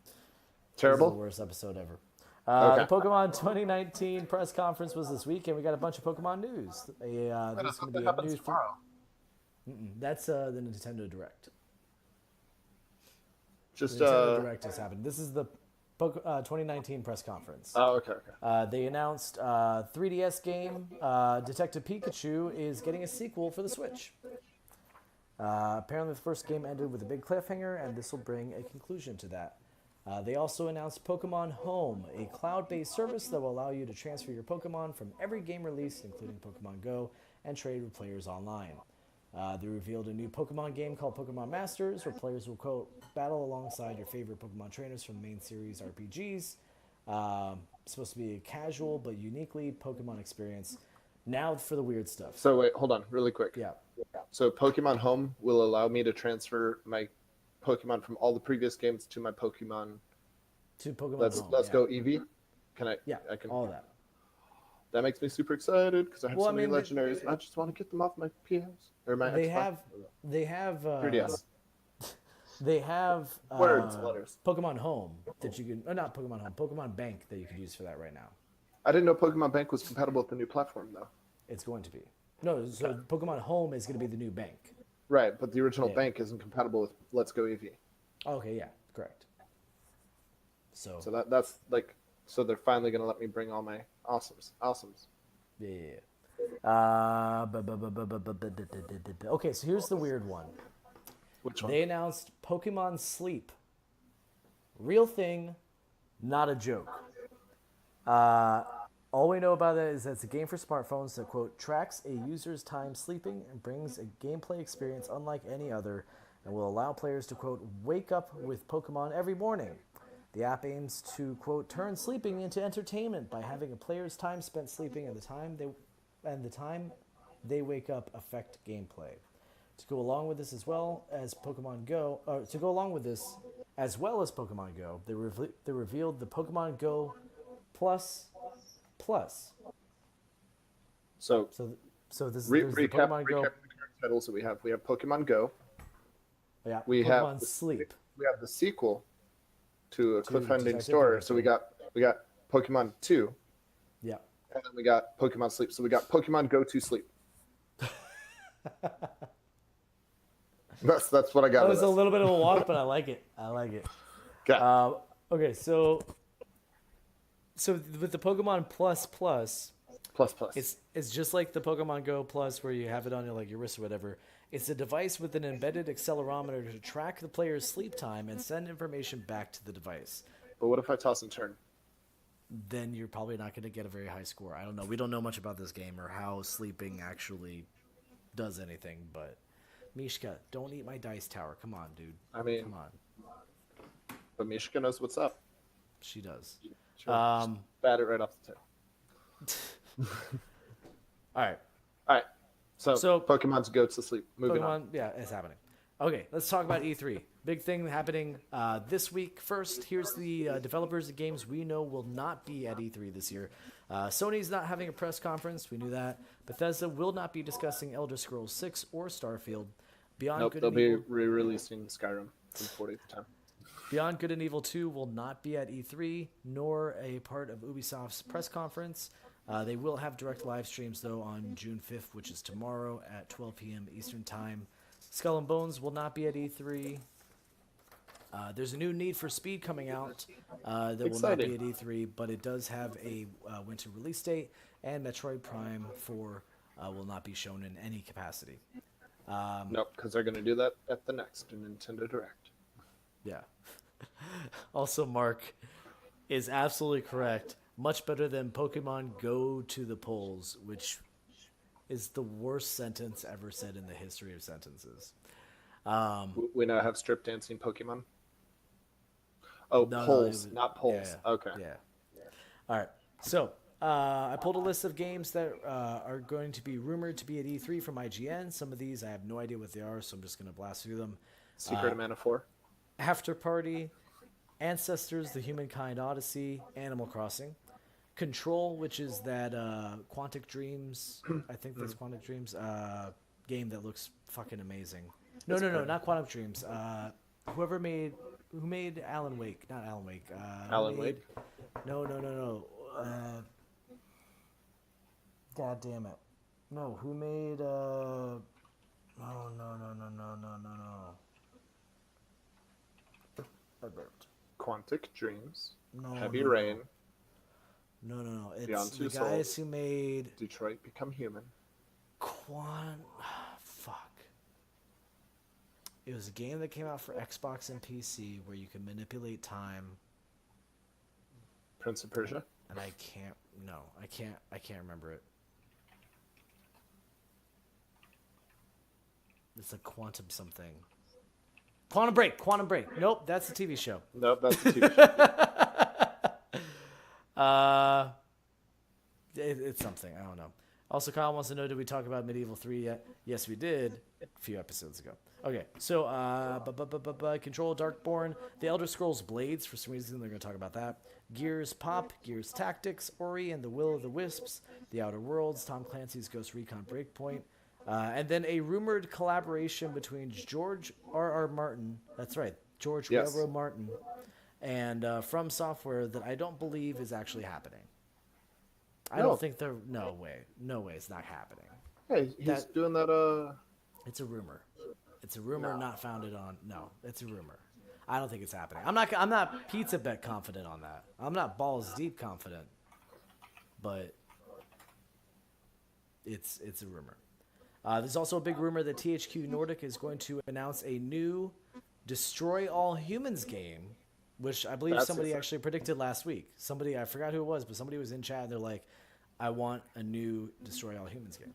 the Terrible. worst episode ever. Okay. The Pokemon 2019 press conference was this week, and we got a bunch of Pokemon news. There's going to be a news. That's the Nintendo Direct. Just The Nintendo Direct has happened. This is the 2019 press conference. Oh, okay. They announced 3DS game Detective Pikachu is getting a sequel for the Switch. Apparently, the first game ended with a big cliffhanger, and this will bring a conclusion to that. They also announced Pokemon Home, a cloud-based service that will allow you to transfer your Pokemon from every game released, including Pokemon Go, and trade with players online. They revealed a new Pokemon game called Pokemon Masters, where players will, quote, battle alongside your favorite Pokemon trainers from the main series RPGs. Supposed to be a casual but uniquely Pokemon experience. Now for the weird stuff. So wait, hold on, really quick. Yeah. So Pokemon Home will allow me to transfer my Pokemon from all the previous games to my Pokemon. To Pokemon Let's Home. go Eevee. Can I? Yeah, I can. all that. That makes me super excited because I have Well, so I many mean, legendaries. And I just want to get them off my PS or my They Xbox. have 3DS. They have Words, letters. Pokemon Home that you can, not Pokemon Home, Pokemon Bank that you could use for that right now. I didn't know Pokemon Bank was compatible with the new platform though. It's going to be. No, so Pokemon Home is going to be the new bank. Right, but the original Yeah. bank isn't compatible with Let's Go Eevee. Okay, yeah, correct. So That's like, so they're finally gonna let me bring all my awesomes. yeah. Okay, so here's the weird one. Which one? They announced Pokemon Sleep. Real thing, not a joke. All we know about that is that it's a game for smartphones that, quote, tracks a user's time sleeping and brings a gameplay experience unlike any other and will allow players to, quote, wake up with Pokemon every morning. The app aims to, quote, turn sleeping into entertainment by having a player's time spent sleeping and the time they wake up affect gameplay. To go along with this as well as Pokemon Go, they revealed the Pokemon Go Plus. So So this is recap the Pokemon the Go. current titles that we have. We have Pokemon Go. Yeah, We Pokemon have Sleep. We have the sequel to a cliffhanging Detective story. Pikachu. So we got Pokemon 2, Yeah. and then we got Pokemon Sleep. So we got Pokemon Go to Sleep. That's what I got. That with was a this. little bit of a walk, but I like it. I like it. Okay. Okay, so with the Pokemon Plus, Plus. it's just like the Pokemon Go Plus, where you have it on your wrist or whatever. It's a device with an embedded accelerometer to track the player's sleep time and send information back to the device. But what if I toss and turn? Then you're probably not going to get a very high score. I don't know. We don't know much about this game or how sleeping actually does anything. But Mishka, don't eat my dice tower. Come on, dude. I mean, Come on. but Mishka knows what's up. She does. Sure. Bat it right off the tail. All right. All right. So Pokemon's go to sleep. Moving Pokemon, on. yeah, it's happening. Okay, let's talk about E3. Big thing happening this week. First, here's the developers of games we know will not be at E3 this year. Sony's not having a press conference. We knew that. Bethesda will not be discussing Elder Scrolls 6 or Starfield. Beyond Nope, Good they'll and be Evil, re-releasing Skyrim from 40th time. Beyond Good and Evil 2 will not be at E3, nor a part of Ubisoft's press conference. They will have direct live streams, though, on June 5th, which is tomorrow at 12 p.m. Eastern Time. Skull and Bones will not be at E3. There's a new Need for Speed coming out that will not be Exciting. at E3, but it does have a winter release date, and Metroid Prime 4 will not be shown in any capacity. Nope, because they're going to do that at the next Nintendo Direct. Yeah. Also, Mark is absolutely correct. Much better than Pokemon Go to the polls, which is the worst sentence ever said in the history of sentences. We now have strip dancing Pokemon. Oh, No, polls, it was- not polls. Yeah, Okay. Yeah. All right. So I pulled a list of games that are going to be rumored to be at E3 from IGN. Some of these I have no idea what they are, so I'm just going to blast through them. Secret of Mana 4. After Party, Ancestors, The Humankind Odyssey, Animal Crossing, Control, which is that Quantic Dreams, I think that's Quantic Dreams, game that looks fucking amazing. No, not Quantic Dreams. Who made Alan Wake? Not Alan Wake. Alan Wake? No. God damn it. No, who made no. I burped. Quantic Dreams. No, Heavy no, Rain. No. It's Beyond the Two guys Souls. who made Detroit Become Human. Fuck. It was a game that came out for Xbox and PC where you can manipulate time, Prince of Persia. and I can't remember it. It's a quantum something. Quantum Break. Nope, that's a TV show. Nope, that's the TV show. It's something. I don't know. Also, Kyle wants to know, did we talk about Medieval 3 yet? Yes, we did a few episodes ago. Okay, so Control, Darkborn, The Elder Scrolls Blades, for some reason they're going to talk about that. Gears Pop, Gears Tactics, Ori and the Will of the Wisps, The Outer Worlds, Tom Clancy's Ghost Recon Breakpoint, and then a rumored collaboration between George R.R. Martin, that's right, George Yes. Railroad Martin, and From Software that I don't believe is actually happening. I No. don't think they're... No way, it's not happening. Hey, he's That- doing that, It's a rumor. It's a rumor not founded on... No, it's a rumor. I don't think it's happening. I'm not pizza bet confident on that. I'm not balls deep confident. But it's a rumor. There's also a big rumor that THQ Nordic is going to announce a new Destroy All Humans game, which I believe That's somebody exciting. actually predicted last week. Somebody, I forgot who it was, but somebody was in chat and they're like, I want a new Destroy All Humans game.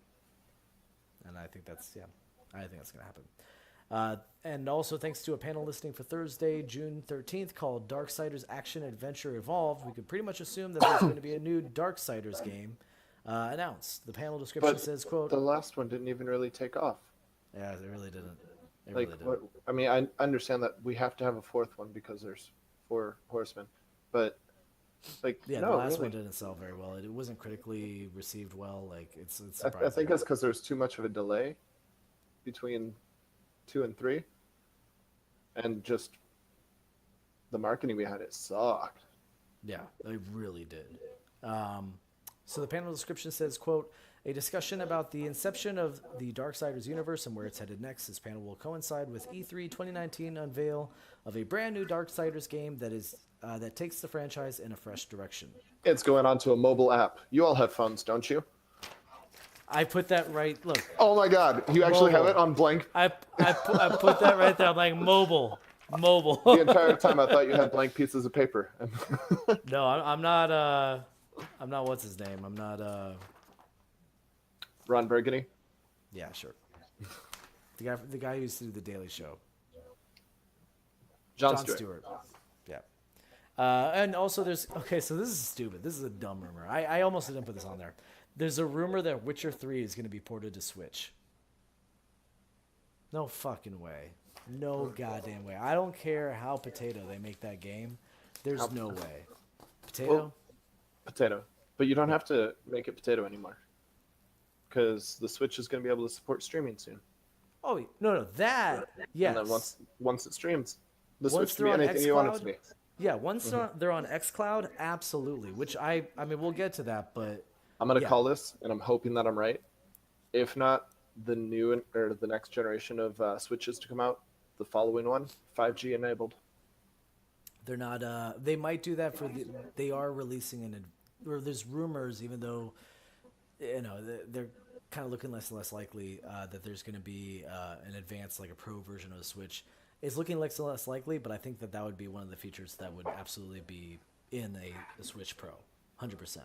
And I think that's going to happen. And also, thanks to a panel listing for Thursday, June 13th, called Darksiders Action Adventure Evolved, we could pretty much assume that there's going to be a new Darksiders game announced. The panel description but says, quote, the last one didn't even really take off. yeah, it really didn't. It Like, really didn't. I mean, I understand that we have to have a fourth one because there's 4 horsemen, but like, Yeah, no, the last really. one didn't sell very well. It wasn't critically received well. Like, it's I surprising. think it's because there's too much of a delay between 2 and 3, and just the marketing behind it sucked. Yeah, they really did. So the panel description says, quote, a discussion about the inception of the Darksiders universe and where it's headed next. This panel will coincide with E3 2019 unveil of a brand new Darksiders game that takes the franchise in a fresh direction. It's going onto a mobile app. You all have phones, don't you? I put that right. Look, Oh my God, you actually have Mobile. it on blank. I put that right there. I'm like, mobile. The entire time I thought you had blank pieces of paper. No, I'm not. I'm not. What's his name? I'm not. Ron Burgundy. Yeah, sure. The guy who used to do the Daily Show. Jon Jon Stewart. Stewart. Yeah. And also there's... Okay, so this is stupid. This is a dumb rumor. I almost didn't put this on there. There's a rumor that Witcher 3 is going to be ported to Switch. No fucking way. No goddamn way. I don't care how potato they make that game. There's no way. Potato? Well, potato. But you don't have to make it potato anymore. Because the Switch is going to be able to support streaming soon. Oh, no. That... Yes. And then once it streams, the Once Switch can be they're on anything you want it to xCloud? be. Yeah, once they're on xCloud, absolutely. Which I mean, we'll get to that, but... I'm going to Yeah. call this, and I'm hoping that I'm right. If not the new or the next generation of Switches to come out, the following one, 5G enabled. They're not. They might do that for the. They are releasing or there's rumors, even though, they're kind of looking less and less likely that there's going to be an advanced, like a pro version of the Switch. It's looking less and less likely, but I think that would be one of the features that would absolutely be in a Switch Pro, 100%.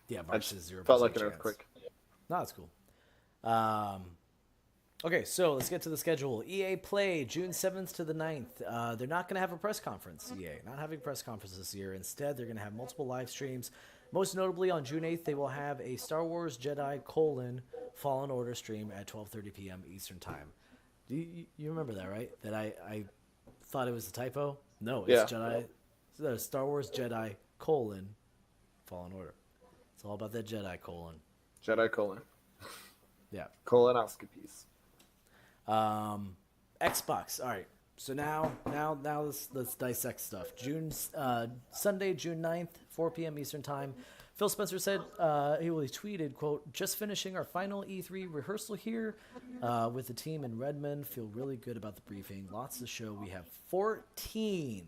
Yeah, Mark says 0% felt like an chance. earthquake. No, that's cool. Okay, so let's get to the schedule. EA Play, June 7th to the 9th. They're not going to have a press conference, EA. Not having a press conference this year. Instead, they're going to have multiple live streams. Most notably, on June 8th, they will have a Star Wars Jedi: Fallen Order stream at 12:30 p.m. Eastern Time. You remember that, right? That I thought it was a typo? No, it's Jedi. It's Star Wars Jedi: Fallen Order. It's all about that Jedi : Jedi colon. Yeah. Colonoscopies. Xbox. All right. So now let's dissect stuff. Sunday, June 9th, 4 p.m. Eastern Time. Phil Spencer said, he tweeted, quote, "Just finishing our final E3 rehearsal here with the team in Redmond. Feel really good about the briefing. Lots to show. We have 14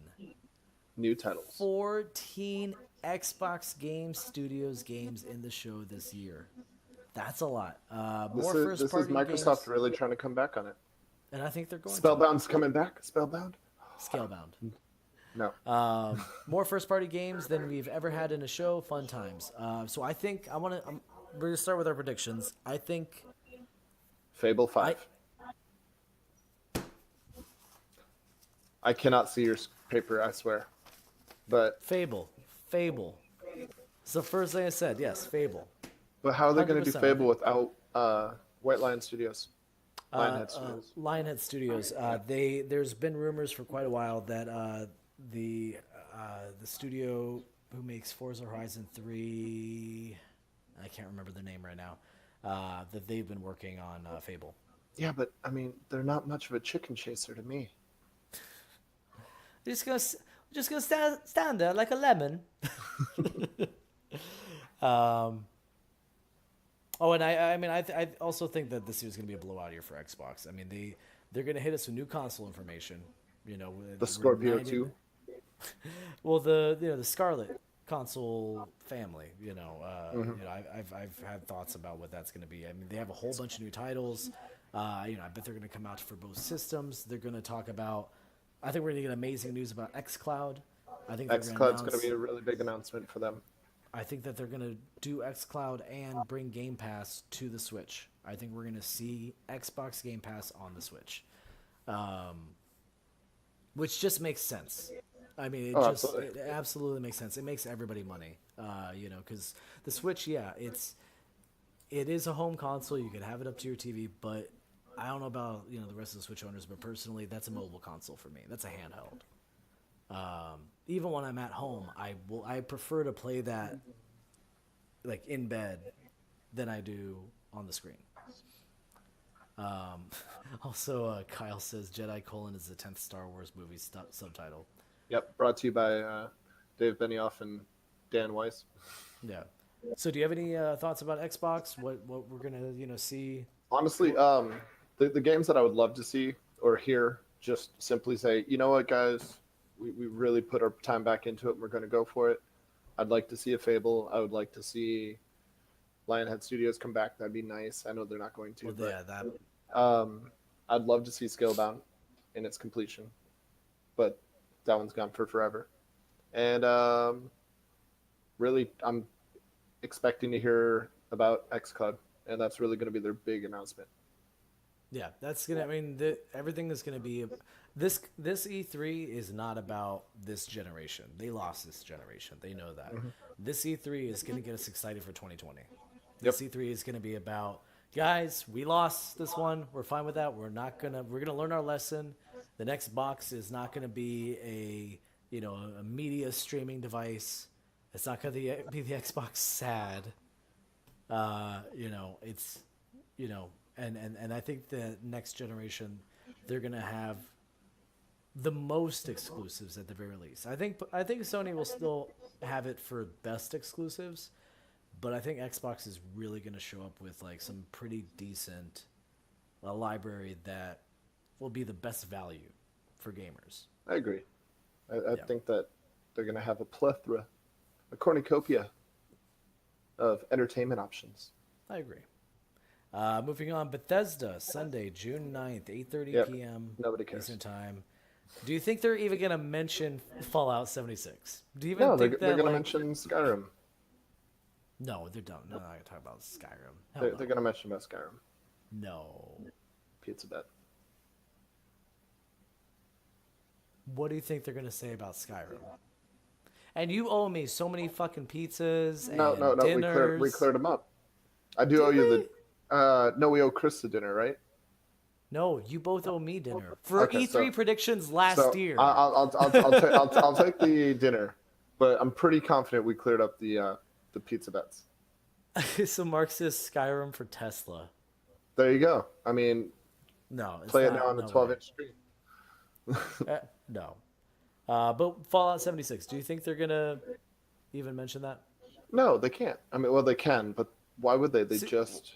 New titles. 14 Xbox Game Studios games in the show this year. That's a lot. This is Microsoft really trying to come back on it. And I think they're going Spellbound's coming back. Spellbound? Scalebound. No. More first-party games than we've ever had in a show. Fun times. So I think we're going to start with our predictions. I think Fable 5. I cannot see your paper, I swear. But Fable. It's the first thing I said. Yes, Fable. But how are they going to do 100%. Fable without White Lion Studios? Lionhead Studios. Lionhead Studios. There's been rumors for quite a while that the studio who makes Forza Horizon 3, I can't remember their name right now, that they've been working on Fable. Yeah, but I mean, they're not much of a chicken chaser to me. Just gonna stand there like a lemon. Oh, and I also think that this year's gonna be a blowout year for Xbox. I mean, they're gonna hit us with new console information. The Scorpio 2. Well, the Scarlet console family. I've had thoughts about what that's gonna be. I mean, they have a whole bunch of new titles. I bet they're gonna come out for both systems. They're gonna talk about. I think we're gonna get amazing news about xCloud. I think xCloud's gonna be a really big announcement for them. I think that they're going to do xCloud and bring Game Pass to the Switch. I think we're going to see Xbox Game Pass on the Switch, which just makes sense. I mean, it absolutely makes sense. It makes everybody money, because the Switch, it is a home console. You could have it up to your TV, but I don't know about the rest of the Switch owners, but personally, that's a mobile console for me. That's a handheld. Even when I'm at home, I prefer to play that like in bed than I do on the screen. Also, Kyle says Jedi: is the 10th Star Wars movie subtitle. Yep, brought to you by Dave Benioff and Dan Weiss. Yeah. So, do you have any thoughts about Xbox? What we're gonna see? Honestly, the games that I would love to see or hear just simply say, you know what, guys. We really put our time back into it. And we're going to go for it. I'd like to see a Fable. I would like to see Lionhead Studios come back. That'd be nice. I know they're not going to. Well, but, that. I'd love to see Scalebound in its completion, but that one's gone for forever. And really, I'm expecting to hear about xCloud, and that's really going to be their big announcement. Yeah, that's gonna. I mean, everything is gonna be. This E3 is not about this generation. They lost this generation. They know that. Mm-hmm. This E3 is gonna get us excited for 2020. This E3 is gonna be about, guys, we lost this one. We're fine with that. We're gonna learn our lesson. The next box is not gonna be a media streaming device. It's not gonna be the Xbox SAD. And I think the next generation, they're gonna have the most exclusives at the very least. I think Sony will still have it for best exclusives, but I think Xbox is really gonna show up with like some pretty decent library that will be the best value for gamers. I agree. I Yeah. think that they're going to have a plethora, a cornucopia of entertainment options. I agree. Moving on, Bethesda, Sunday, June 9th, 8:30 Yep. p.m. Nobody cares. Eastern Time. Do you think they're even going to mention Fallout 76? Do you even No, they're think going that, to like... mention Skyrim. No, they don't. No, I'm not going to talk about Skyrim. Hell They're no. going to mention about Skyrim. No. Pizza bet. What do you think they're going to say about Skyrim? And you owe me so many fucking pizzas and No. dinners. We cleared them up. I do owe you the. No, we owe Chris the dinner, right? No, you both owe me dinner for Okay, E3 so- predictions last So year. I'll take the dinner, but I'm pretty confident we cleared up the pizza bets. So Mark says Skyrim for Tesla. There you go. I mean, No, it's play it not, now on the no 12-inch screen. way. No. But Fallout 76. Do you think they're gonna even mention that? No, they can't. I mean, well, they can, but why would they? They just.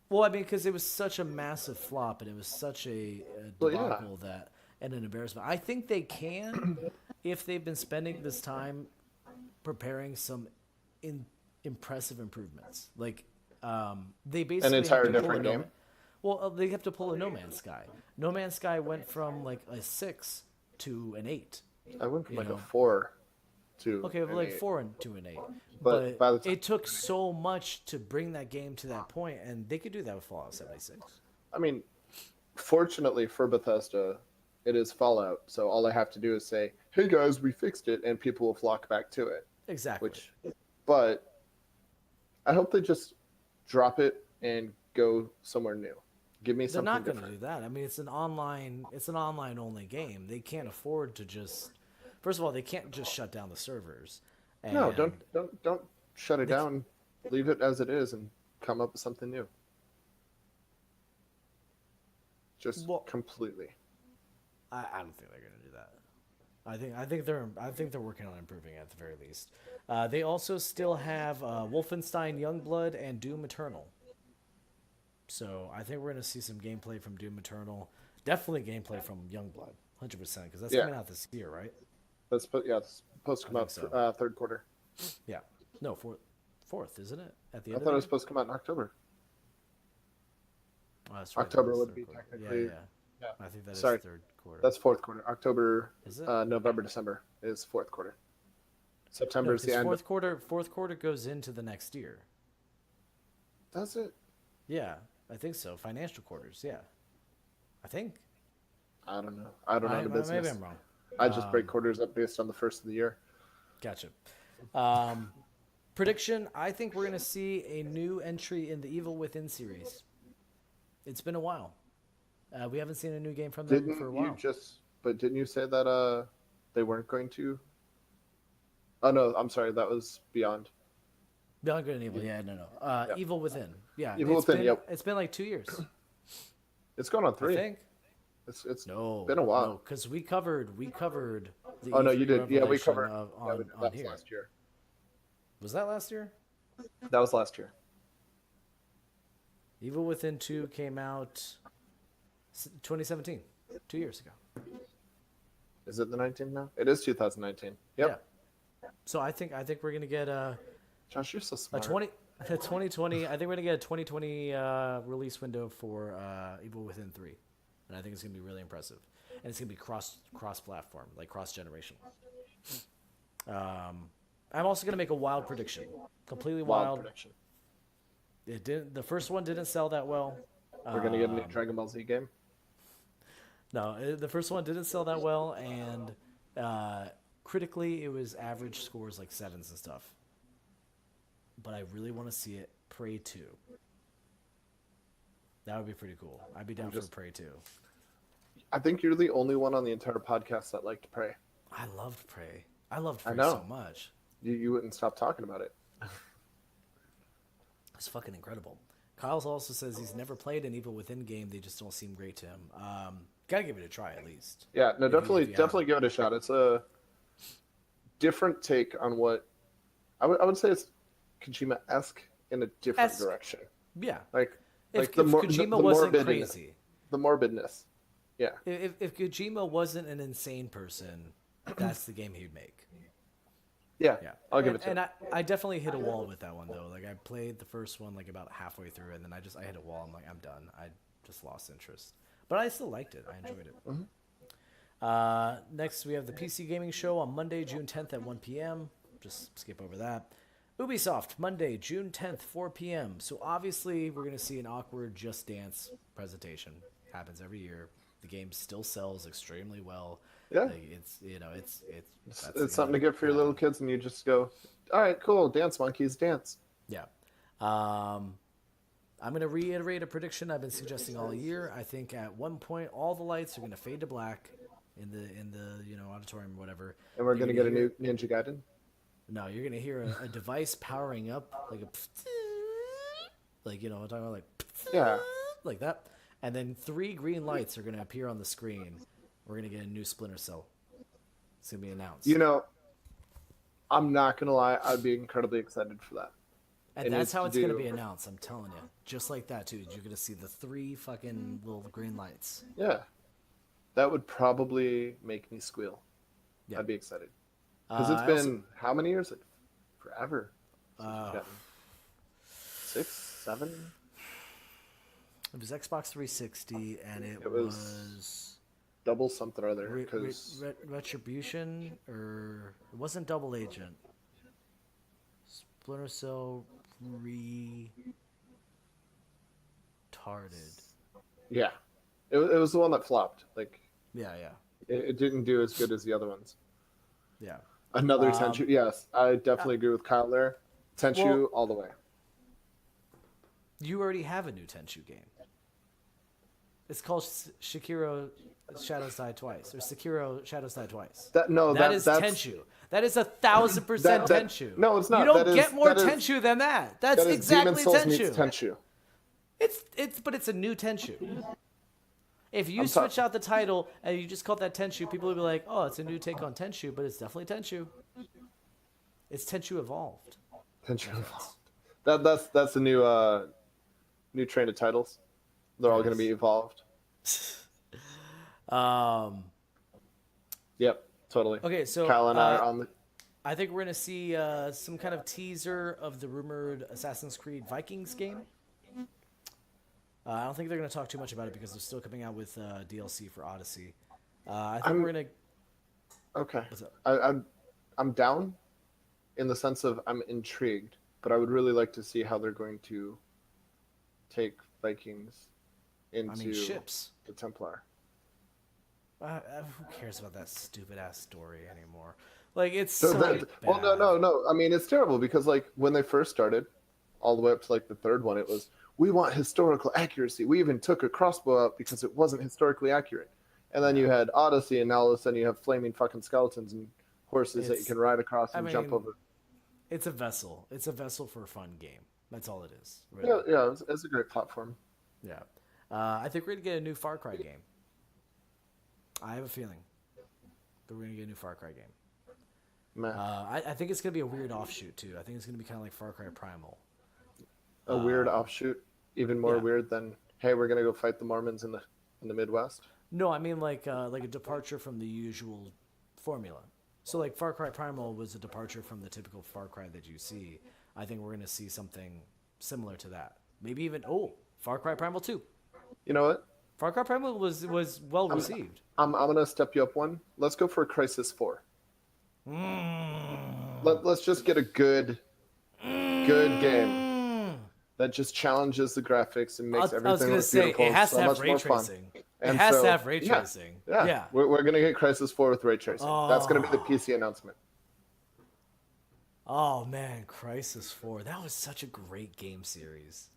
Well, I mean, because it was such a massive flop and it was such a Well, yeah. debacle and an embarrassment. I think they can, if they've been spending this time preparing some impressive improvements. Like, they basically An entire have to pull different a game? Well, they have to pull a No Man's Sky. No Man's Sky went from like a 6 to an 8. I went from You like know. a 4 to. Okay, an like 8. 4 to an 8. But by the time- it took so much to bring that game to that point, and they could do that with Fallout 76. I mean, fortunately for Bethesda, it is Fallout, so all I have to do is say, "Hey guys, we fixed it," and people will flock back to it. Exactly. But I hope they just drop it and go somewhere new. Give me They're something not going to different. do that. I mean, it's an online only game. They can't afford to just. First of all, they can't just shut down the servers. And No, don't shut it down. Leave it as it is and come up with something new. Just Well- completely. I don't think they're going to do that. I think they're working on improving it at the very least. They also still have Wolfenstein Youngblood and Doom Eternal. So I think we're going to see some gameplay from Doom Eternal. Definitely gameplay from Youngblood, 100%, because that's Yeah. coming out this year, right? It's supposed to come I out think so. third quarter. Yeah. No, fourth, isn't it? At the I end. thought it of was supposed to come out in October. Oh, that's right, October that is would third be quarter. technically- Yeah. Yeah. I think that is Sorry. third quarter. That's fourth quarter. October, Is it? November, December is fourth quarter. September No, is the 'cause end. fourth quarter goes into the next year. Does it? Yeah, I think so. Financial quarters, yeah. I think. I don't know. I don't know the business. Maybe I'm wrong. I just break quarters up based on the first of the year. Gotcha. Prediction, I think we're going to see a new entry in the Evil Within series. It's been a while. We haven't seen a new game from them for a while. Didn't you say that they weren't going to? Oh no, I'm sorry, that was Beyond. Beyond Good and Evil, yeah, no. Yeah. Evil Within, yeah. Evil it's Within, been, yep. It's been like 2 years. It's going on 3. I think. It's No, been a while. because we covered the Oh no, E3 you did. Yeah, we revelation covered. on that was here. last year. Was that last year? That was last year. Evil Within 2 came out 2017, 2 years ago. Is it the 19th now? It is 2019. Yep. Yeah. So I think we're gonna get Josh, you're so a smart. 2020. I think we're gonna get a 2020 release window for Evil Within 3, and I think it's gonna be really impressive, and it's gonna be cross platform, like cross generational. I'm also gonna make a wild prediction, completely wild. prediction. It didn't. The first one didn't sell that well. We're gonna get a new Dragon Ball Z game. No, the first one didn't sell that well, and critically, it was average scores like 7s and stuff. But I really want to see it. Prey 2. That would be pretty cool. I'd be down for Prey 2. I think you're the only one on the entire podcast that liked Prey. I loved Prey. I loved Prey know. so much. You wouldn't stop talking about it. It's fucking incredible. Kyle's also says he's never played an Evil Within game. They just don't seem great to him. Gotta give it a try at least. Yeah, no, If you definitely give it a shot. It's a different take on what I would say it's Kojima-esque in a different Esque. direction. Yeah. Like If the Kojima wasn't morbidness, crazy. the morbidness. Yeah. If Kojima wasn't an insane person, that's the game he'd make. Yeah. Yeah, I'll give it to and him. I definitely hit a wall with that one though. Like I played the first one like about halfway through, and then I hit a wall. I'm like, I'm done. I just lost interest, but I still liked it. I enjoyed it. Next, we have the PC Gaming Show on Monday, June 10th at 1 p.m. Just skip over that. Ubisoft, Monday, June 10th, 4 p.m. So obviously, we're going to see an awkward Just Dance presentation. Happens every year. The game still sells extremely well. Yeah. Like, it's that's It's something to get for your little kids, and you just go, all right, cool, dance monkeys, dance. Yeah. I'm going to reiterate a prediction I've been suggesting all year. I think at one point all the lights are going to fade to black in the auditorium or whatever. And we're You're going to get a hear- new Ninja Gaiden. No, you're going to hear a device powering up like a like I'm talking about like Yeah. like that. And then 3 green lights are going to appear on the screen. We're going to get a new Splinter Cell. It's going to be announced. I'm not going to lie, I'd be incredibly excited for that. And It that's needs how to it's going to do- be announced, I'm telling you. Just like that, too. You're going to see the 3 fucking little green lights. Yeah. That would probably make me squeal. Yeah. I'd be excited. Because it's I been, also- how many years? Like, forever. since we've gotten 6, 7? It was Xbox 360, and it It was was Double something or other. Re- Re- Because Retribution, or it wasn't Double Agent. Splinter Cell retarded. yeah. It was the one that flopped. Like, Yeah, yeah, it didn't do as good as the other ones. yeah. Another Tenchu. Yes, I definitely agree with Kyle there. Tenchu Well- all the way. You already have a new Tenchu game. It's called Shikiro Shadows Die Twice, or Sekiro Shadows Die Twice. That That's that's Tenchu. That is 1,000% that- Tenchu. no, it's not. You don't That is- get more that is- Tenchu than that. That's that is exactly Demon Souls Tenchu. meets Tenchu. But it's a new Tenchu. If you I'm switch out the title and you just call that Tenchu, people will be like, "Oh, it's a new take on Tenchu," but it's definitely Tenchu. It's Tenchu evolved. Tenchu. That's the new train of titles. They're all going to be evolved. Yep, totally. Okay, so Kyle and I are on the. I think we're gonna see some kind of teaser of the rumored Assassin's Creed Vikings game. I don't think they're gonna talk too much about it because they're still coming out with DLC for Odyssey. I think we're gonna. Okay. What's up? I'm down, in the sense of I'm intrigued, but I would really like to see how they're going to take Vikings into Ships. the Templar. Who cares about that stupid ass story anymore? Like it's So so that, well, bad. no. I mean, it's terrible because like when they first started, all the way up to like the third one, it was we want historical accuracy. We even took a crossbow out because it wasn't historically accurate. And then you had Odyssey, and now all of a sudden you have flaming fucking skeletons and horses that you It's- can ride across I and jump mean, over. It's a vessel. It's a vessel for a fun game. That's all it is. Yeah, Really. yeah, it's a great platform. Yeah. I think we're gonna get a new Far Cry game. I have a feeling that we're gonna get a new Far Cry game. Man, I think it's gonna be a weird offshoot too. I think it's gonna be kind of like Far Cry Primal. a weird offshoot, even more yeah. weird than hey, we're gonna go fight the Mormons in the Midwest. No, I mean like a departure from the usual formula. So like Far Cry Primal was a departure from the typical Far Cry that you see. I think we're gonna see something similar to that. Maybe even Far Cry Primal 2. You know what? Far Cry Primal was well received. I'm gonna step you up one. Let's go for Crisis 4. Let's just get a good game that just challenges the graphics and makes I was everything gonna look say beautiful. it has so to have much ray more fun. tracing. It And has so- to have ray yeah, tracing. Yeah, Yeah. We're gonna get Crisis 4 with ray tracing. That's gonna be the PC announcement. Oh man, Crisis 4. That was such a great game series.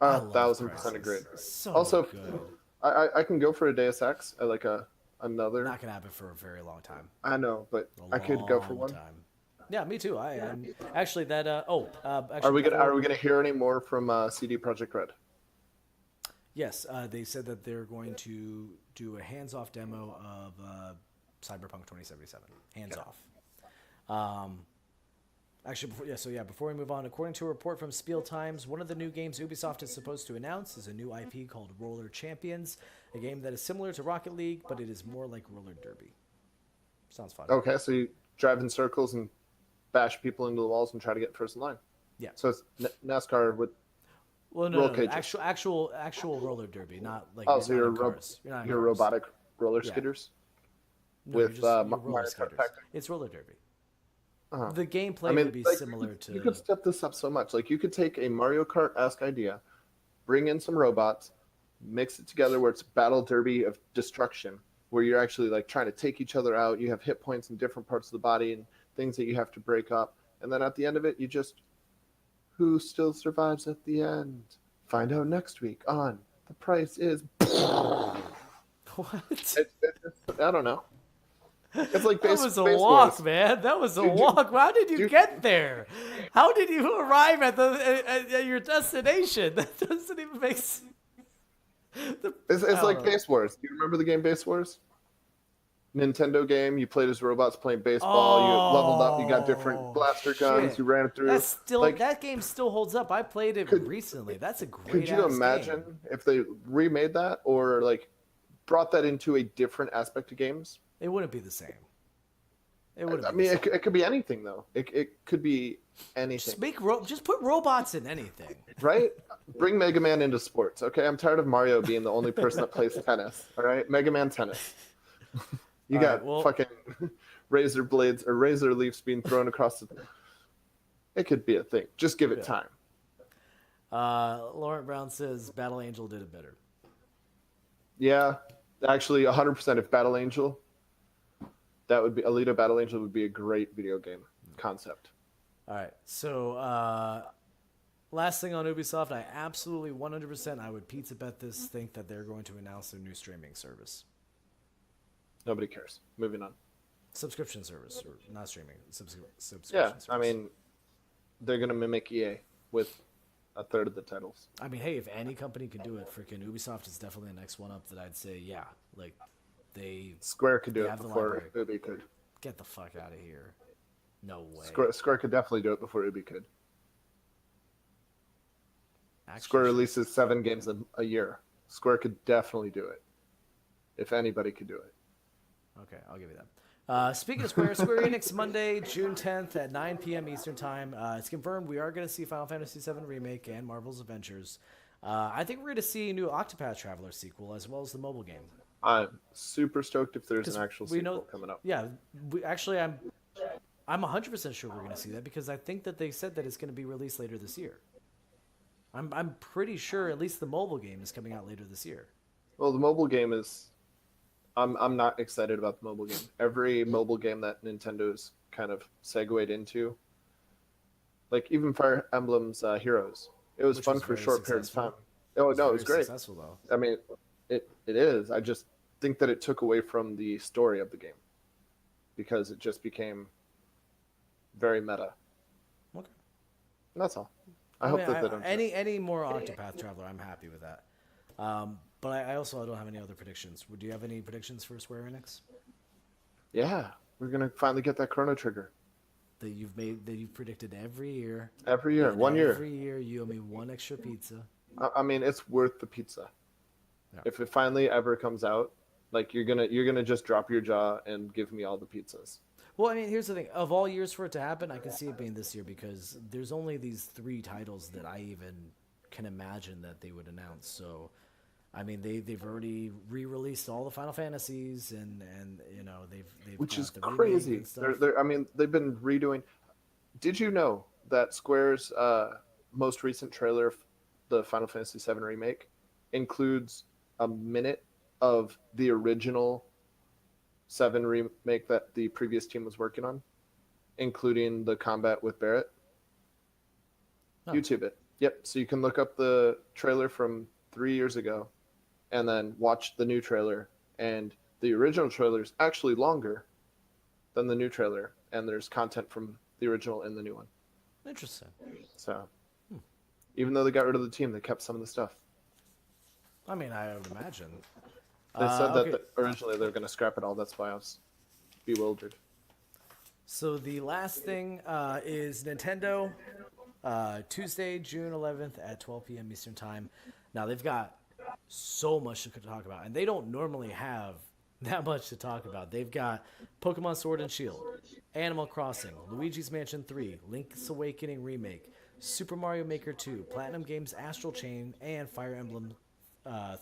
I love 1,000% agree. Crisis. So Also, good. I can go for a Deus Ex, like another. Not gonna happen for a very long time. I know, but A I could go for long one. time. Yeah, me too. I'm actually that. Actually, Are we before- gonna hear any more from CD Projekt Red? Yes, they said that they're going to do a hands-off demo of Cyberpunk 2077. Hands-off. Actually, before we move on, according to a report from Spiel Times, one of the new games Ubisoft is supposed to announce is a new IP called Roller Champions. a game that is similar to Rocket League, but it is more like roller derby. Sounds fun. Okay, so you drive in circles and bash people into the walls and try to get first in line. Yeah. So it's NASCAR with Well, roll no, cages. actual roller derby, not like Oh, so not you're in cars. You're not in you're cars. robotic roller Yeah. skaters. No, with, you're Mario roller Kart skaters. Tactics. It's roller derby. Uh-huh. The gameplay I mean, would be like, similar to. You could step this up so much. Like you could take a Mario Kart-esque idea, bring in some robots, mix it together where it's battle derby of destruction, where you're actually like trying to take each other out. You have hit points in different parts of the body and things that you have to break up. And then at the end of it, you just who still survives at the end? Find out next week on The Price Is. What? I don't know. It's like That was a Space walk, Wars. man. That was a Dude, walk. How did you dude. get there? How did you arrive at your destination? That doesn't even make sense. It's like Base Wars. Do you remember the game Base Wars? Nintendo game. You played as robots playing baseball. You leveled up. You got different blaster guns. shit. You ran through. That's still like, that game still holds up. I played it recently. That's a great. could you imagine if they remade that or like brought that into a different aspect of games? It wouldn't be the same. It would. I mean, it could be anything though. It could be anything. Just put robots in anything. Right? Bring Mega Man into sports. Okay, I'm tired of Mario being the only person that plays tennis. All right, Mega Man tennis. You All got right, well- fucking razor blades or razor leaves being thrown across the. It could be a thing. Just give it time. Laurent Brown says Battle Angel did it better. Yeah, actually, 100%. If Battle Angel, that would be Alita Battle Angel would be a great video game concept. All right, so last thing on Ubisoft, I absolutely 100% I would pizza bet this. Think that they're going to announce their new streaming service, Nobody cares. Moving on. subscription service, or not streaming, subscription. Yeah, service. I mean, they're gonna mimic EA with a third of the titles. I mean, hey, if any company could do it, freaking Ubisoft is definitely the next one up. That I'd say, yeah, like they Square could do They it have the before library. Ubi could. get the fuck out of here. No way. Square could definitely do it before Ubi could. Actually, Square releases 7 games a year. Square could definitely do it. If anybody could do it. Okay, I'll give you that. Speaking of Square Enix, Monday, June 10th at 9 p.m. Eastern Time. It's confirmed we are going to see Final Fantasy VII Remake and Marvel's Adventures. I think we're going to see a new Octopath Traveler sequel as well as the mobile game. I'm super stoked if there's 'Cause an actual we sequel know- coming up. Yeah, I'm 100% sure we're going to see that because I think that they said that it's going to be released later this year. I'm pretty sure at least the mobile game is coming out later this year. Well, the mobile game is. I'm not excited about the mobile game. Every mobile game that Nintendo's kind of segued into, like even Fire Emblem's Heroes, it was Which fun was for a very short period of time. successful. Oh no, it very was great. Successful though. I mean, it is. I just think that it took away from the story of the game because it just became very meta. Okay. And that's all. I hope mean, that they don't. any more Octopath Traveler, I'm happy with that. But I also don't have any other predictions. Do you have any predictions for Square Enix Yeah, we're gonna finally get that Chrono Trigger that you've predicted every year? every year. And 1 year. Every year you owe me one extra pizza. I mean, it's worth the pizza. Yeah. If it finally ever comes out, like you're gonna just drop your jaw and give me all the pizzas. Well, I mean, here's the thing. Of all years for it to happen, I can see it being this year because there's only these 3 titles that I even can imagine that they would announce. So, I mean, they've already re-released all the Final Fantasies and you know they've Which got is the remake crazy. and stuff. I mean, they've been redoing. Did you know that Square's most recent trailer, the Final Fantasy VII Remake, includes a minute of the original 7 remake that the previous team was working on, including the combat with Barrett? Oh. YouTube it. Yep. So you can look up the trailer from 3 years ago and then watch the new trailer. And the original trailer is actually longer than the new trailer. And there's content from the original and the new one. Interesting. So even though they got rid of the team, they kept some of the stuff. I mean, I would imagine. They said okay. that originally they were going to scrap it all. That's why I was bewildered. So the last thing is Nintendo, Tuesday, June 11th at 12 p.m. Eastern Time. Now they've got so much to talk about, and they don't normally have that much to talk about. They've got Pokemon Sword and Shield, Animal Crossing, Luigi's Mansion 3, Link's Awakening Remake, Super Mario Maker 2, Platinum Games Astral Chain, and Fire Emblem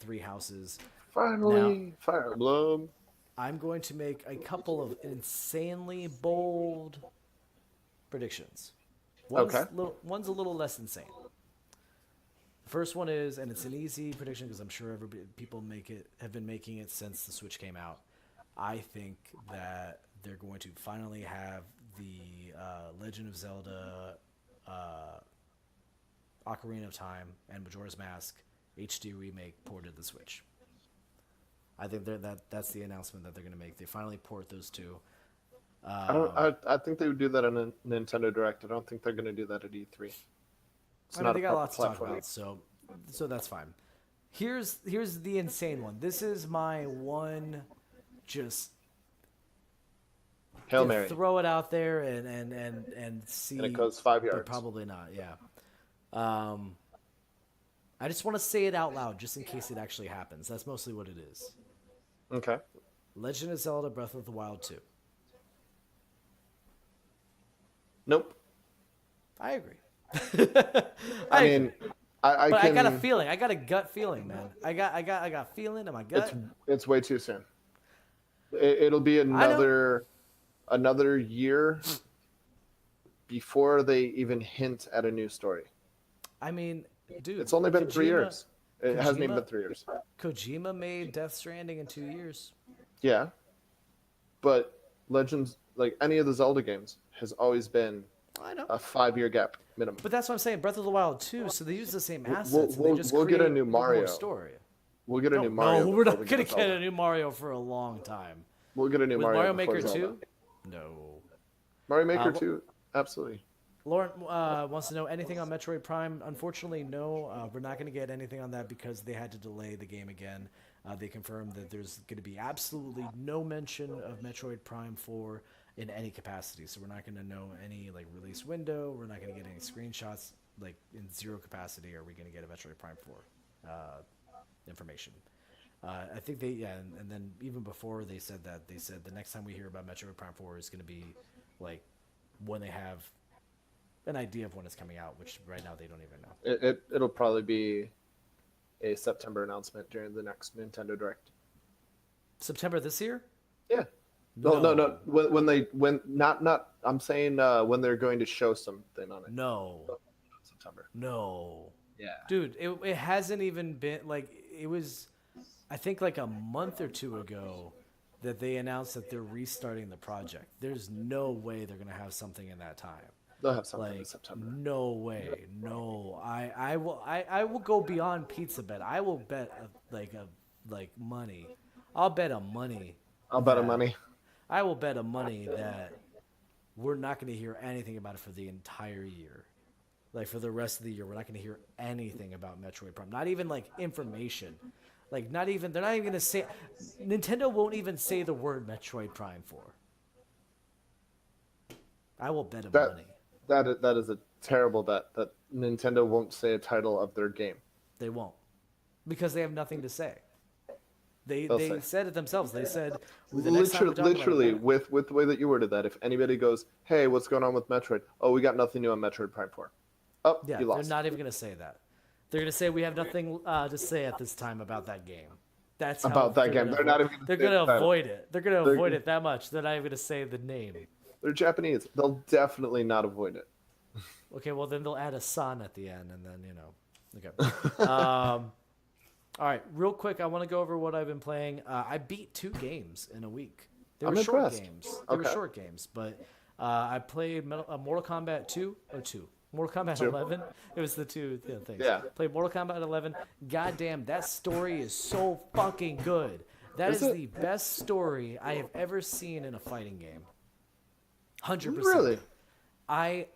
Three Houses. Finally, Fire Emblem. I'm going to make a couple of insanely bold predictions. One's a little less insane. The first one is, and it's an easy prediction because I'm sure people have been making it since the Switch came out. I think that they're going to finally have the Legend of Zelda, Ocarina of Time, and Majora's Mask HD remake ported to the Switch. I think that's the announcement that they're going to make. They finally port those two. I think they would do that on a Nintendo Direct. I don't think they're going to do that at E3. They got lots to talk about, so that's fine. Here's the insane one. This is my one, just Hail Mary. Throw it out there and see. And it goes 5 yards. But probably not. Yeah. I just want to say it out loud, just in case it actually happens. That's mostly what it is. Okay. Legend of Zelda: Breath of the Wild 2. Nope. I agree. I mean, I got a feeling. I got a gut feeling, man. I got feeling in my gut. It's way too soon. It'll be another year before they even hint at a new story. I mean, dude, it's only been 3 years. It hasn't even been 3 years. Kojima made Death Stranding in 2 years. Yeah, but Legends, like any of the Zelda games, has always been a 5-year gap minimum. But that's what I'm saying. Breath of the Wild 2, so they use the same assets. We'll get a new Mario story. We'll get a new Mario. No, we're not going to get a new Mario for a long time. We'll get a new Mario. Mario Maker 2? No. Mario Maker 2, absolutely. Lauren wants to know anything on Metroid Prime. Unfortunately, no. We're not going to get anything on that because they had to delay the game again. They confirmed that there's going to be absolutely no mention of Metroid Prime 4 in any capacity. So we're not going to know any release window. We're not going to get any screenshots. In zero capacity are we going to get a Metroid Prime 4 information. I think and then even before they said the next time we hear about Metroid Prime 4 is going to be when they have an idea of when it's coming out, which right now they don't even know. It'll probably be a September announcement during the next Nintendo Direct. September this year? Yeah. No. I'm saying when they're going to show something on it. No. September. No. Yeah. Dude, it hasn't even been it was, I think a month or two ago that they announced that they're restarting the project. There's no way they're gonna have something in that time. They'll have something in September. No way. No. I will go beyond pizza bet. I will bet money. I'll bet a money. I will bet a money that we're not going to hear anything about it for the entire year. For the rest of the year, we're not going to hear anything about Metroid Prime. Not even information. They're not even going to say. Nintendo won't even say the word Metroid Prime 4. I will bet a money. That is a terrible bet that Nintendo won't say a title of their game. They won't, because they have nothing to say. They said it themselves. They said literally with the way that you worded that. If anybody goes, "Hey, what's going on with Metroid?" Oh, we got nothing new on Metroid Prime 4. Oh, yeah, you lost. They're not even going to say that. They're going to say we have nothing to say at this time about that game. That's about that game. They're not even. They're going to avoid it. They're going to avoid it that much. They're not even going to say the name. They're Japanese. They'll definitely not avoid it. Okay, well then they'll add a san at the end, and then Okay. All right, real quick, I want to go over what I've been playing. I beat 2 games in a week. They were short games. They were short games, but I played Mortal Kombat 2 or 2. Mortal Kombat 11. It was the two things. Yeah. Played Mortal Kombat 11. Goddamn, that story is so fucking good. That is the best story I have ever seen in a fighting game. 100%. Really? I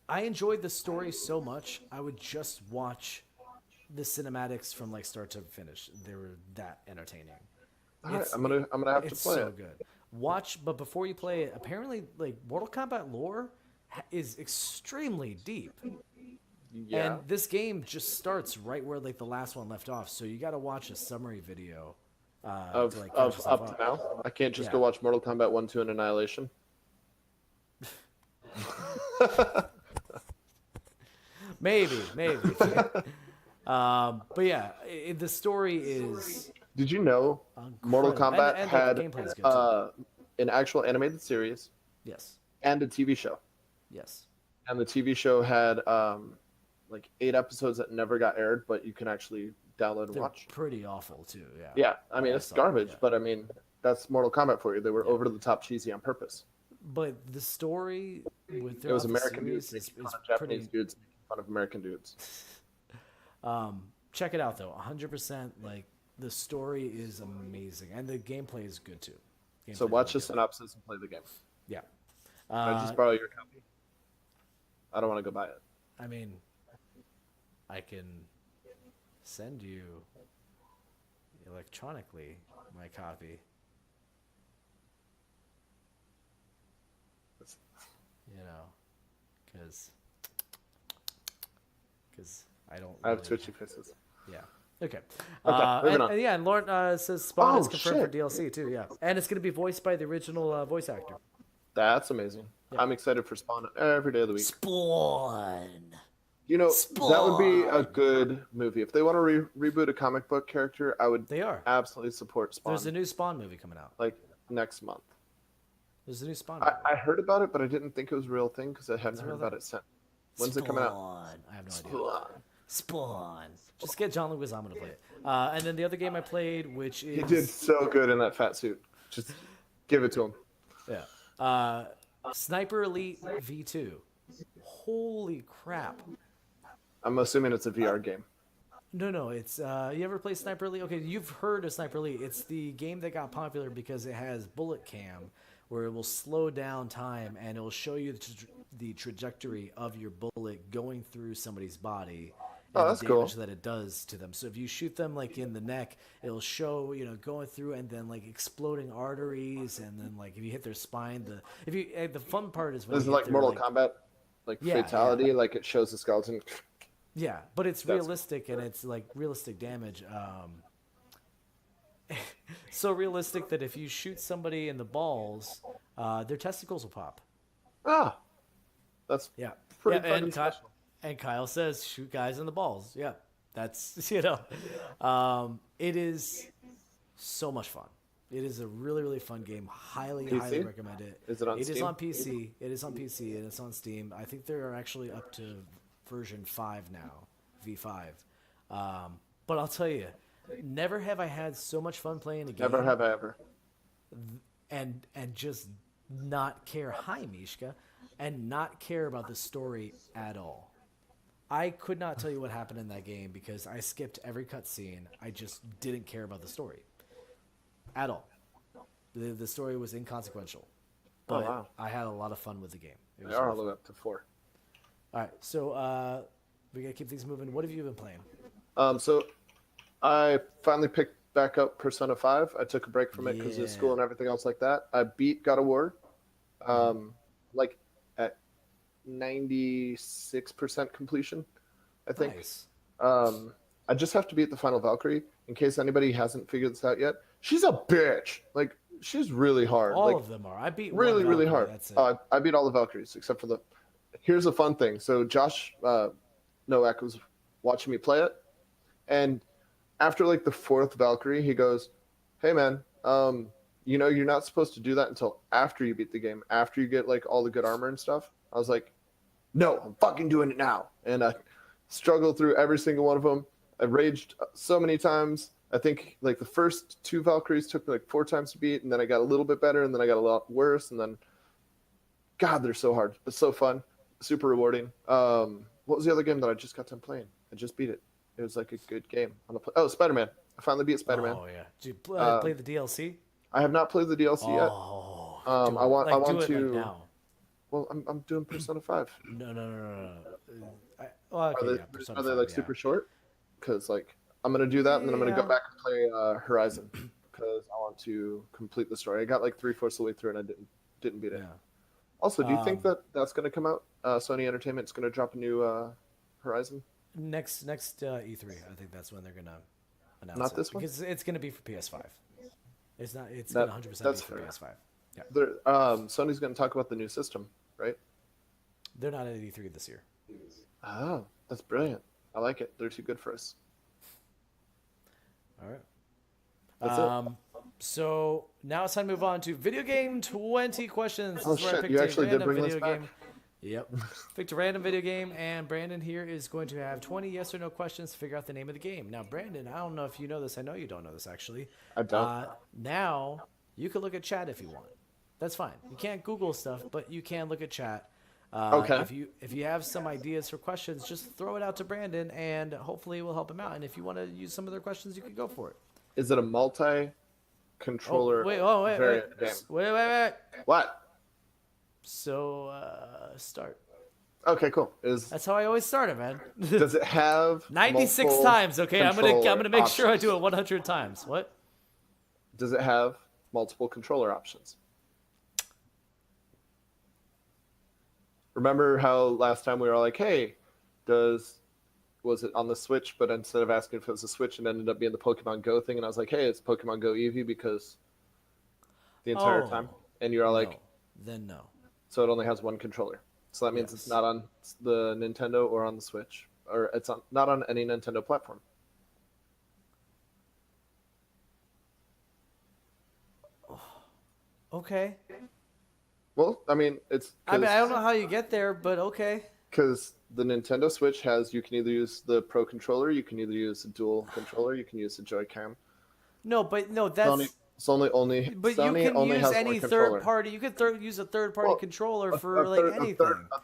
enjoyed the story so much. I would just watch the cinematics from start to finish. They were that entertaining. All right, I'm gonna have to play it. It's so good. Watch, but before you play it, apparently Mortal Kombat lore is extremely deep. Yeah. And this game just starts right where like the last one left off. So you got to watch a summary video Of to like catch of yourself up to up. now, I can't just Yeah. go watch Mortal Kombat 1, 2, and Annihilation. Maybe. But yeah, the story is Did you know Mortal incredible. Kombat And, like, had the gameplay is good too. an actual animated series Yes. and a TV show? Yes. And the TV show had like 8 episodes that never got aired, but you can actually download and They're watch. pretty awful too. Yeah. Yeah, I mean it's saw it, garbage, yeah. but I mean that's Mortal Kombat for you. They were over the top cheesy on purpose. But the story with It was the American series dudes making is fun of Japanese pretty. dudes making fun of American dudes. Check it out though, 100%. Like the story is amazing, and the gameplay is good too. So Gameplay's watch really the good. synopsis and play the game. Yeah. Can I just borrow your copy? I don't want to go buy it. I mean, I can send you electronically my copy. You know, because I don't. I have really- twitchy faces. Yeah. Okay. moving and, on. and yeah, and Lauren says Spawn is Oh, confirmed for shit. DLC too. Yeah, and it's going to be voiced by the original voice actor. That's amazing. I'm excited for Spawn every day of the week. Spawn. You know, that would be a good movie. If they want to reboot a comic book character, I would They are. absolutely support Spawn. There's a new Spawn movie coming out. like next month. There's a new Spawn. Movie. I heard about it, but I didn't think it was a real thing because I hadn't a heard real about thing. it since. When's it coming out? Spawn. I have no idea. Spawn. Just get John Leguizamo to play it. And then the other game I played, which is He did so good in that fat suit. Just give it to him. yeah, Sniper Elite V2. Holy crap! I'm assuming it's a VR game. No, it's you ever play Sniper Elite? Okay, you've heard of Sniper Elite. It's the game that got popular because it has bullet cam, where it will slow down time and it will show you the trajectory of your bullet going through somebody's body. And Oh, that's the cool. damage that it does to them. So if you shoot them like in the neck, it'll show going through and then like exploding arteries, and then like if you hit their spine, the fun part is when This is you hit like their, Mortal Kombat, like Yeah, fatality, like it shows the skeleton. Yeah, but it's That's- realistic and it's like realistic damage. So realistic that if you shoot somebody in the balls, their testicles will pop. Ah, that's Yeah, pretty yeah, fucking special. and Kyle says shoot guys in the balls. Yeah, that's it is so much fun. It is a really, really fun game. Highly PC? recommend it. Is it on It is Steam? on PC. It is on PC and it's on Steam. I think they're actually up to version 5 now, V5. But I'll tell you, never have I had so much fun playing a game Never have I ever. and just not care. Hi, Mishka, and not care about the story at all. I could not tell you what happened in that game because I skipped every cutscene. I just didn't care about the story at all. The story was inconsequential, but wow. I had a lot of fun with the game. It They was are really all the way up to 4. All right, so we gotta keep things moving. What have you been playing? So I finally picked back up Persona 5. I took a break from it because of Yeah. school and everything else like that. I beat God of War, like at 96% completion, I think. Nice. I just have to beat the final Valkyrie. In case anybody hasn't figured this out yet, she's a bitch. Like she's really hard. All like, of them are. I beat really, one really Valkyrie, hard. That's it. I beat all the Valkyries except for the. Here's a fun thing. So Josh Nowak was watching me play it, and after like the 4th Valkyrie, he goes, "Hey man, you're not supposed to do that until after you beat the game, after you get like all the good armor and stuff." I was like, "No, I'm fucking doing it now," and I struggled through every single one of them. I raged so many times. I think like the first 2 Valkyries took me like 4 times to beat, and then I got a little bit better, and then I got a lot worse, and then, God, they're so hard, but so fun, super rewarding. What was the other game that I just got done playing? I just beat it. It was like a good game. Spider-Man. I finally beat Spider-Man. Oh yeah. Did you play the DLC? I have not played the DLC yet. Oh. Um, do I it. want- I Like, want do it, to- like, now. Well, I'm doing Persona 5. No. Okay, Are they, yeah, Persona are they 5, like yeah. super short? Because like I'm gonna do that, and then I'm gonna go Yeah. back and play Horizon because I want to complete the story. I got like 3/4 of the way through, and I didn't beat it. Yeah. Also, do you think that that's gonna come out? Sony Entertainment's gonna drop a new Horizon? Next E3, I think that's when they're gonna announce Not it. this one? Because it's gonna be for PS5. It's not. It's That- gonna 100% be that's for fair. PS5. Yeah, Sony's going to talk about the new system, right? they're not at E3 this year. Oh, that's brilliant. I like it. They're too good for us. All right. That's it. So now it's time to move on to video game 20 questions. This Oh, is where I shit, picked you a actually did random bring this video back? game. Yep. Picked a random video game, and Brandon here is going to have 20 yes or no questions to figure out the name of the game. Now, Brandon, I don't know if you know this. I know you don't know this, actually. I don't. Now, you can look at chat if you want. That's fine. You can't Google stuff, but you can look at chat. Okay. If you have some ideas for questions, just throw it out to Brandon, and hopefully it will help him out. And if you want to use some of their questions, you can go for it. Is it a multi-controller Wait, variant game? wait. What? So, start. Okay, cool. That's how I always start it, man. Does it have 96 multiple times, okay? I'm gonna controller make sure I do it options? 100 times. What? Does it have multiple controller options? Remember how last time we were all like, hey, was it on the Switch, but instead of asking if it was a Switch, it ended up being the Pokemon Go thing, and I was like, hey, it's Pokemon Go Eevee because the entire Oh, time. And you're all like, No. Then no. so it only has one controller. So that means Yes. it's not on the Nintendo or on the Switch, or it's not on any Nintendo platform. Okay. Well, I mean, it's I mean, I don't know how you get there, but okay. because the Nintendo Switch has, you can either use the Pro controller, you can either use a dual controller, you can use the Joy-Con. No, but no, that's. Sony But Sony you can only use has any one controller. third party. You could use a third party Well, controller A for anything.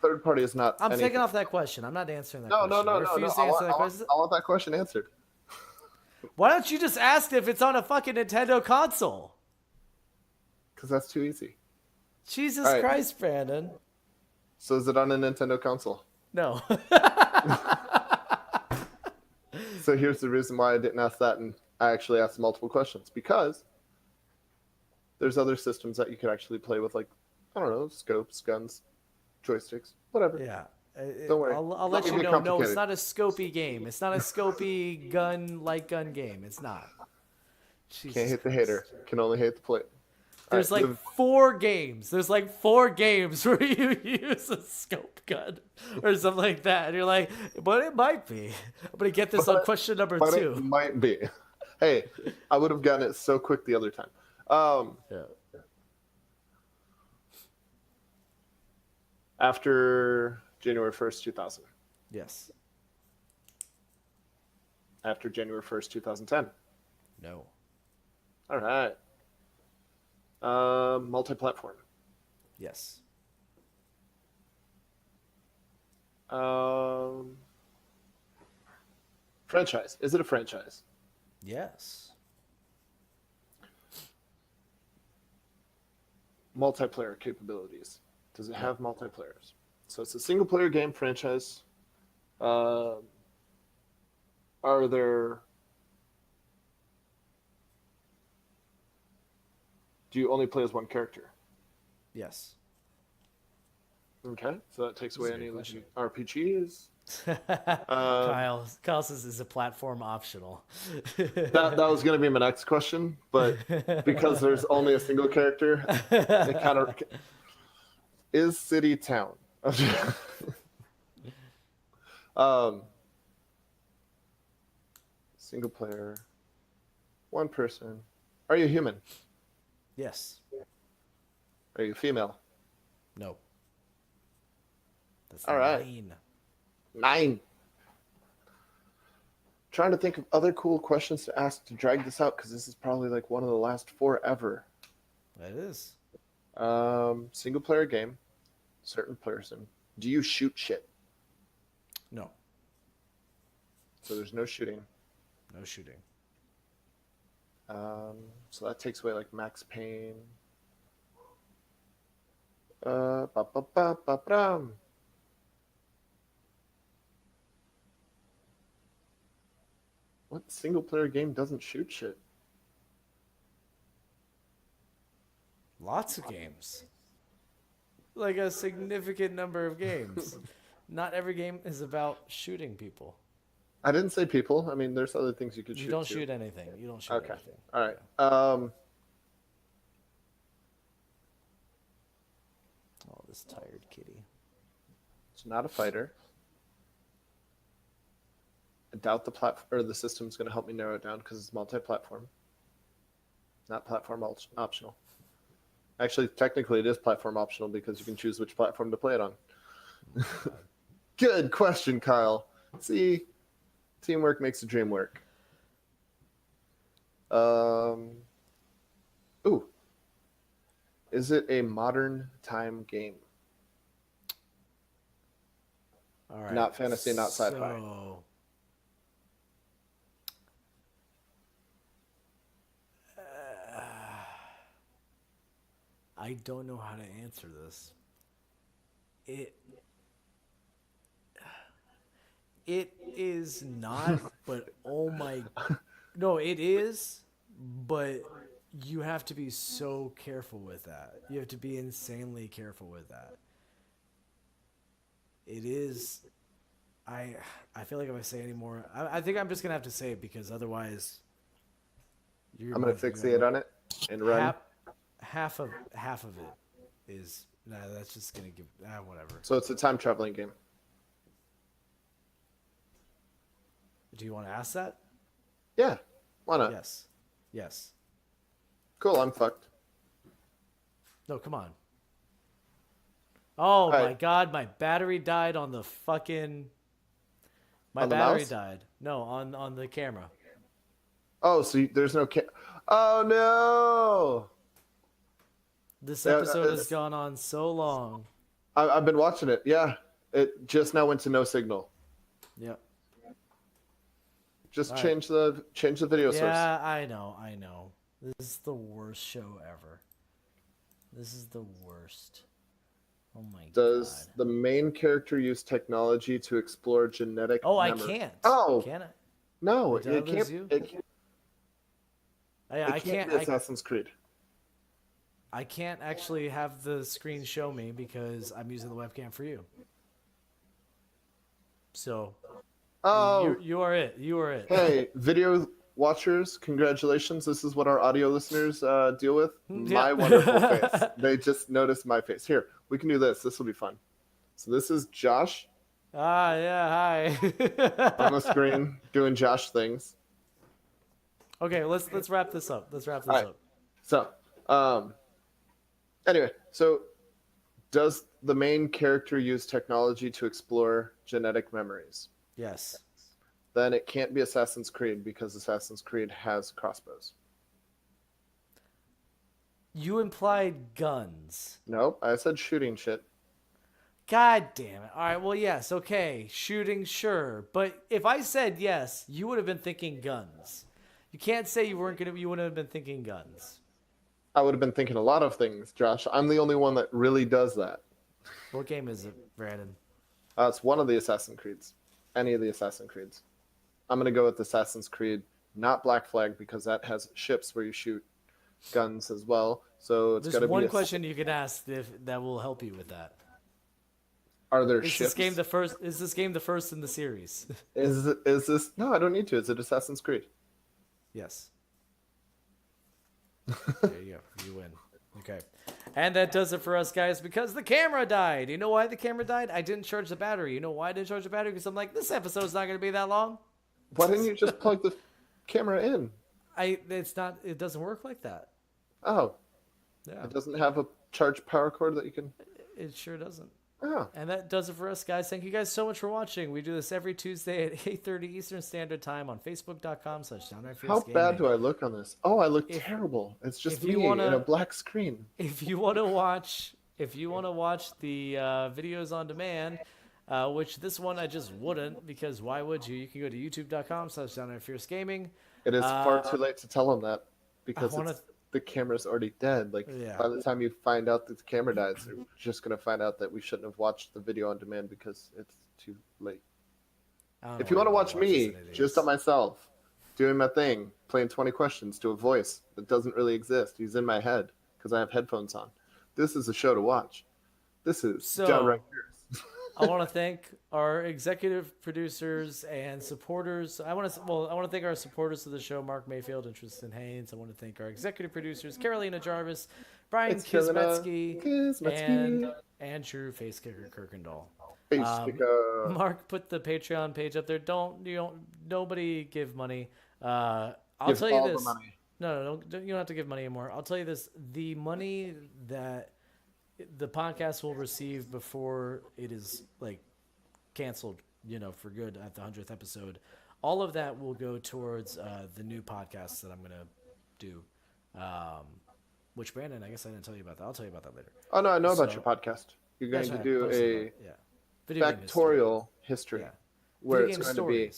third party is not. I'm anything. taking off that question. I'm not answering that No, question. no, I no, no, refuse no. to answer that question. I want that question answered. Why don't you just ask if it's on a fucking Nintendo console? Because that's too easy. Jesus All right. Christ, Brandon. So is it on a Nintendo console? No. So here's the reason why I didn't ask that, and I actually asked multiple questions, because there's other systems that you could actually play with, like, I don't know, scopes, guns, joysticks, whatever. Yeah. Don't worry. I'll Let let me you be know. No, it's complicated. not a scopy game. It's not a scopy light gun game. It's not. Jesus Can't hit the Christ. hater. Can only hate the plate. There's All right, like 4 games. There's like 4 games where you use a scope gun or something like that. And you're like, but it might be. I'm going to get this on question number but 2. it might be. Hey, I would have gotten it so quick the other time. Yeah. After January 1st, 2000. Yes. After January 1st, 2010. No. All right. Multi-platform. Yes. Franchise. Is it a franchise? Yes. Multiplayer capabilities. Does it have multiplayers? So it's a single-player game franchise. Are there... Do you only play as one character? Yes. Okay, so that takes away a any good of question. the RPGs. Kyle says is a platform optional. That was going to be my next question, but because there's only a single character, it kind of is city town. Single player, one person. Are you human? Yes. Are you female? No. That's All right. 9. 9. Trying to think of other cool questions to ask to drag this out, because this is probably like one of the last 4 ever. That is. Single player game, certain person. Do you shoot shit? No. So there's no shooting. No shooting. So that takes away like Max Payne. What single player game doesn't shoot shit? Lots of games. Like a significant number of games. Not every game is about shooting people. I didn't say people. I mean, there's other things you could shoot. You don't too. shoot anything. You don't shoot Okay. anything. All right. Oh, this tired kitty. It's not a fighter. I doubt the system's going to help me narrow it down because it's multi-platform. Not platform optional. Actually, technically, it is platform optional because you can choose which platform to play it on. Good question, Kyle. See, teamwork makes the dream work. Ooh. Is it a modern time game? All right. Not fantasy, not sci-fi. So, I don't know how to answer this. It is not, but oh my, no, it is, but you have to be so careful with that. You have to be insanely careful with that. It is. I feel like if I say any more, I think I'm just gonna have to say it because otherwise, I'm going to fixate on it and run. Half of it is that's just gonna give whatever. So it's a time traveling game. Do you want to ask that? Yeah, why not? Yes. Cool, I'm fucked. No, come on. Oh my right. God, my battery died on the fucking. My On the battery mouse? died. No, on the camera. Oh, so there's no Oh no! This Yeah, episode has it's- gone on so long. I've been watching it. Yeah, it just now went to no signal. Yep. Just All right. change the video source. Yeah, I know. This is the worst show ever. This is the worst. Oh my Does God. the main character use technology to explore genetic? Oh, I memory? can't. Oh, Can I? no, Did I it lose can't. you? It I can't. be Assassin's Creed. I can't actually have the screen show me because I'm using the webcam for you. So, Oh, you are it. You are it. hey, video watchers, congratulations. This is what our audio listeners deal with. My Yeah. wonderful face. They just noticed my face. Here, we can do this. This will be fun. So this is Josh Ah, yeah. Hi. on the screen doing Josh things. Okay, let's wrap this up. All right. Up. So, anyway, so does the main character use technology to explore genetic memories? Yes. Then it can't be Assassin's Creed because Assassin's Creed has crossbows. You implied guns. Nope, I said shooting shit. God damn it. All right, well, yes, okay. Shooting, sure. But if I said yes, you would have been thinking guns. You can't say you wouldn't have been thinking guns. I would have been thinking a lot of things, Josh. I'm the only one that really does that. What game is it, Brandon? It's one of the Assassin's Creeds. Any of the Assassin's Creeds. I'm going to go with Assassin's Creed, not Black Flag, because that has ships where you shoot guns as well. So it's got to There's be one question you can ask that will help you with that. Are there Is ships? this game the first in the series? Is this? No, I don't need to. Is it Assassin's Creed? Yes. There you go. You win. Okay. And that does it for us, guys, because the camera died. You know why the camera died? I didn't charge the battery. You know why I didn't charge the battery? Because I'm like, this episode's not going to be that long. Why didn't you just plug the camera in? It doesn't work like that. Oh, Yeah. it doesn't have a charged power cord that you can. It sure doesn't. Oh, And that does it for us, guys. Thank you guys so much for watching. We do this every Tuesday at 8:30 Eastern Standard Time on Facebook.com/DownrightFierceGaming. how bad do I look on this? Oh, I look terrible. It's just if me you wanna- in a black screen. If you want to watch the videos on demand, which this one I just wouldn't, because why would you? You can go to youtube.com/DownrightFierceGaming. It is far too late to tell them that because wanna- the camera's already dead. Like Yeah. by the time you find out that the camera died, you're just gonna find out that we shouldn't have watched the video on demand because it's too late. If you want to watch me, just on myself, doing my thing, playing 20 questions to a voice that doesn't really exist, he's in my head because I have headphones on. This is a show to watch. This is So- downright fierce. I want to thank our executive producers and supporters. I want to thank our supporters of the show, Mark Mayfield and Tristan Haynes. I want to thank our executive producers, Carolina Jarvis, Brian Kismetsky, and Andrew Facekicker Kirkendall. Mark put the Patreon page up there. Nobody give money. I'll tell you this. No, you don't have to give money anymore. I'll tell you this: the money that the podcast will receive before it is like canceled, for good at the 100th episode, all of that will go towards the new podcast that I'm gonna do. Which, Brandon, I guess I didn't tell you about that. I'll tell you about that later. Oh no, I know about your podcast. You're going to do a factorial history where it's going to be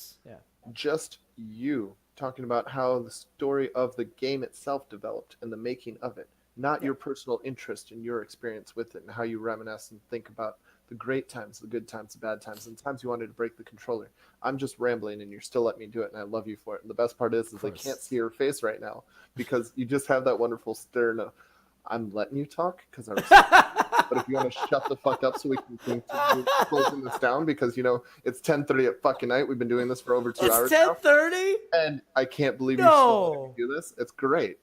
just you talking about how the story of the game itself developed and the making of it, not your personal interest in your experience with it and how you reminisce and think about the great times, the good times, the bad times, and the times you wanted to break the controller. I'm just rambling and you're still letting me do it, and I love you for it. And the best part is I can't see your face right now because you just have that wonderful stern of, I'm letting you talk because I respect you. But if you want to shut the fuck up so we can continue closing this down, because it's 10:30 at fucking night. We've been doing this for over 2 hours. It's 10:30, and I can't believe you still let me do this. It's great.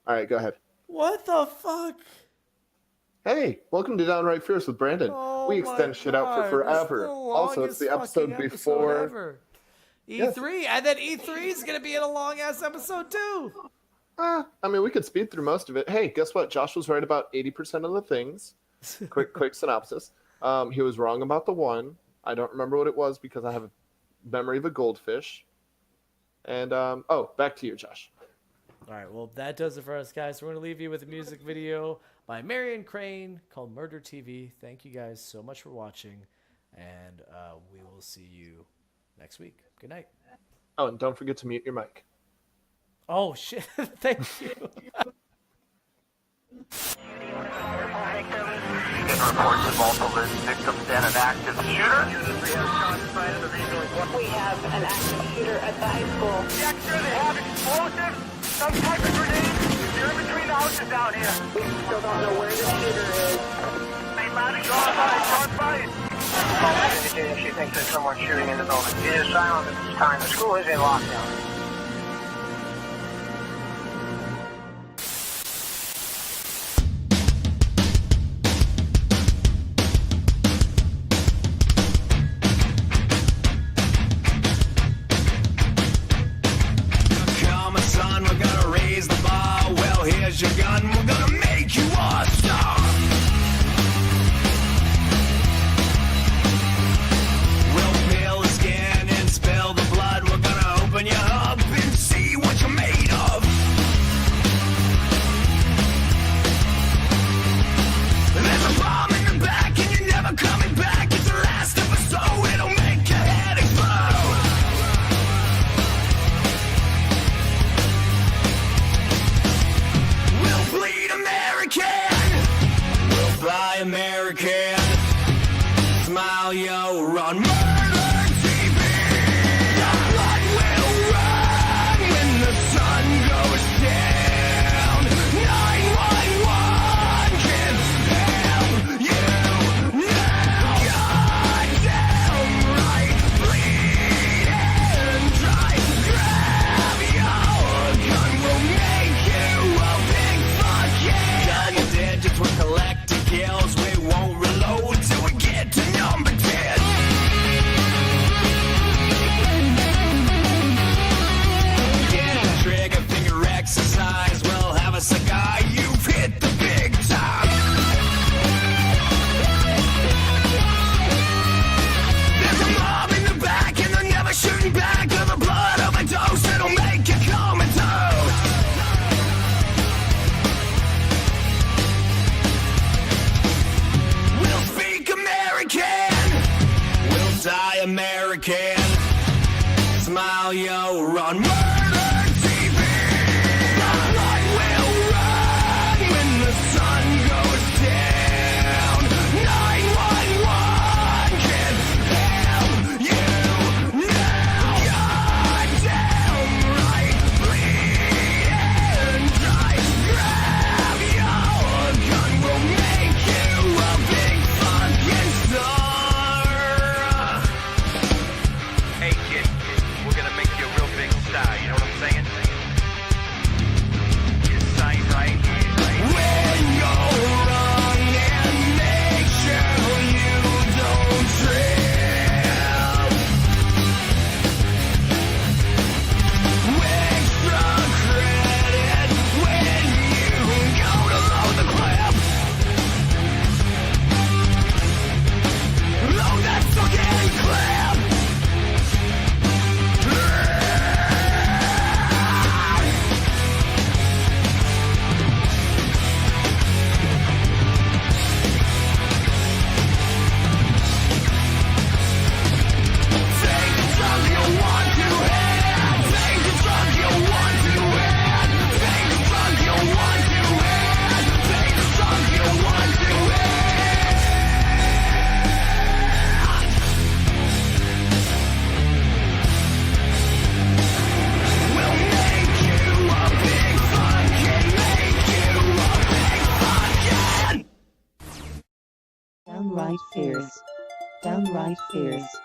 All right, go ahead. What the fuck? Hey, welcome to Downright Fierce with Brandon. We extend shit out for forever. Also, it's the episode before E3, and then E3 is gonna be in a long ass episode too. I mean, we could speed through most of it. Hey, guess what? Josh was right about 80% of the things. Quick synopsis. He was wrong about the one. I don't remember what it was because I have a memory of a goldfish. And, back to you, Josh. All right, well, that does it for us, guys. We're going to leave you with a music video by Marion Crane called Murder TV. Thank you guys so much for watching, and we will see you next week. Good night. Oh, and don't forget to mute your mic. Oh, shit. Thank you. Reports of multiple victims and an active shooter. We have an active shooter at the high school. Extra, they have explosives, some type of grenade. They're in between the houses down here. We still don't know where the shooter is. Hey, Lottie, shot by. She thinks there's someone shooting in the building. It is silent at this time. The school is in lockdown. Your gun, we're gonna make you a star. We'll peel the skin and spill the blood. We're gonna open you up and see what you're made of. There's a bomb in the back and you're never coming back. It's the last episode, it'll make your head explode. Bleed American, we'll fly American, smile yo, run murder TV. The blood will run when the sun goes down. 911 can help you now. Goddamn right, bleed and try to grab your gun. Will make you a big Double digits, we're collecting kills. We won't reload till we get to number 10. Get the trigger finger exercise. We'll have a cigar. You've hit the big time. There's a mob in the back and they're never shooting back. Of the blood of a dose that'll make you comatose. We'll die American. Smile yo, run murder TV. The blood will run when the sun goes down. 911 can help you now. Goddamn right, bleed and try to grab your gun. Will make you a big fucking star. fierce.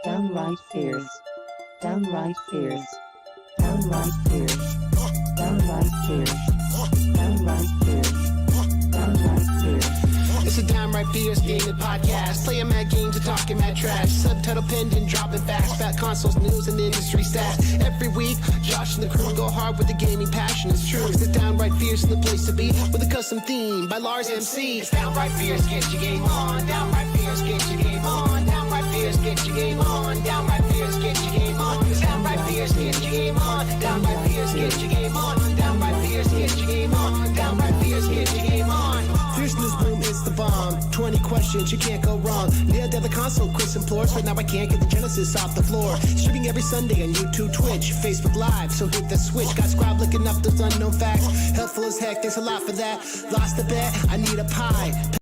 Downright fierce. Downright fierce. Downright fierce. Downright fierce. Downright fierce. Downright fierce. It's a downright fierce gaming podcast. Playing mad games and talking mad trash. Subtitle pinned and dropping facts about consoles, news, and industry stats. Every week, Josh and the crew go hard with the gaming passion. It's true. It's the downright fierce and the place to be with a custom theme by Lars MC. It's downright fierce, get your game on. Downright fierce, get your game on. Downright fierce, get your game on. Downright fierce, get your game on. Downright fierce, get your game on. Downright fierce, get your game on. Downright fierce, get your game on. Downright fierce, get your game on. Fierceness boom, it's the bomb. 20 questions, you can't go wrong. Nailed down the console, Chris implores, but now I can't get the Genesis off the floor. Streaming every Sunday on YouTube, Twitch, Facebook Live, so hit the switch. Got Scribe looking up those unknown facts. Helpful as heck, thanks a lot for that. Lost a bet, I need a pie.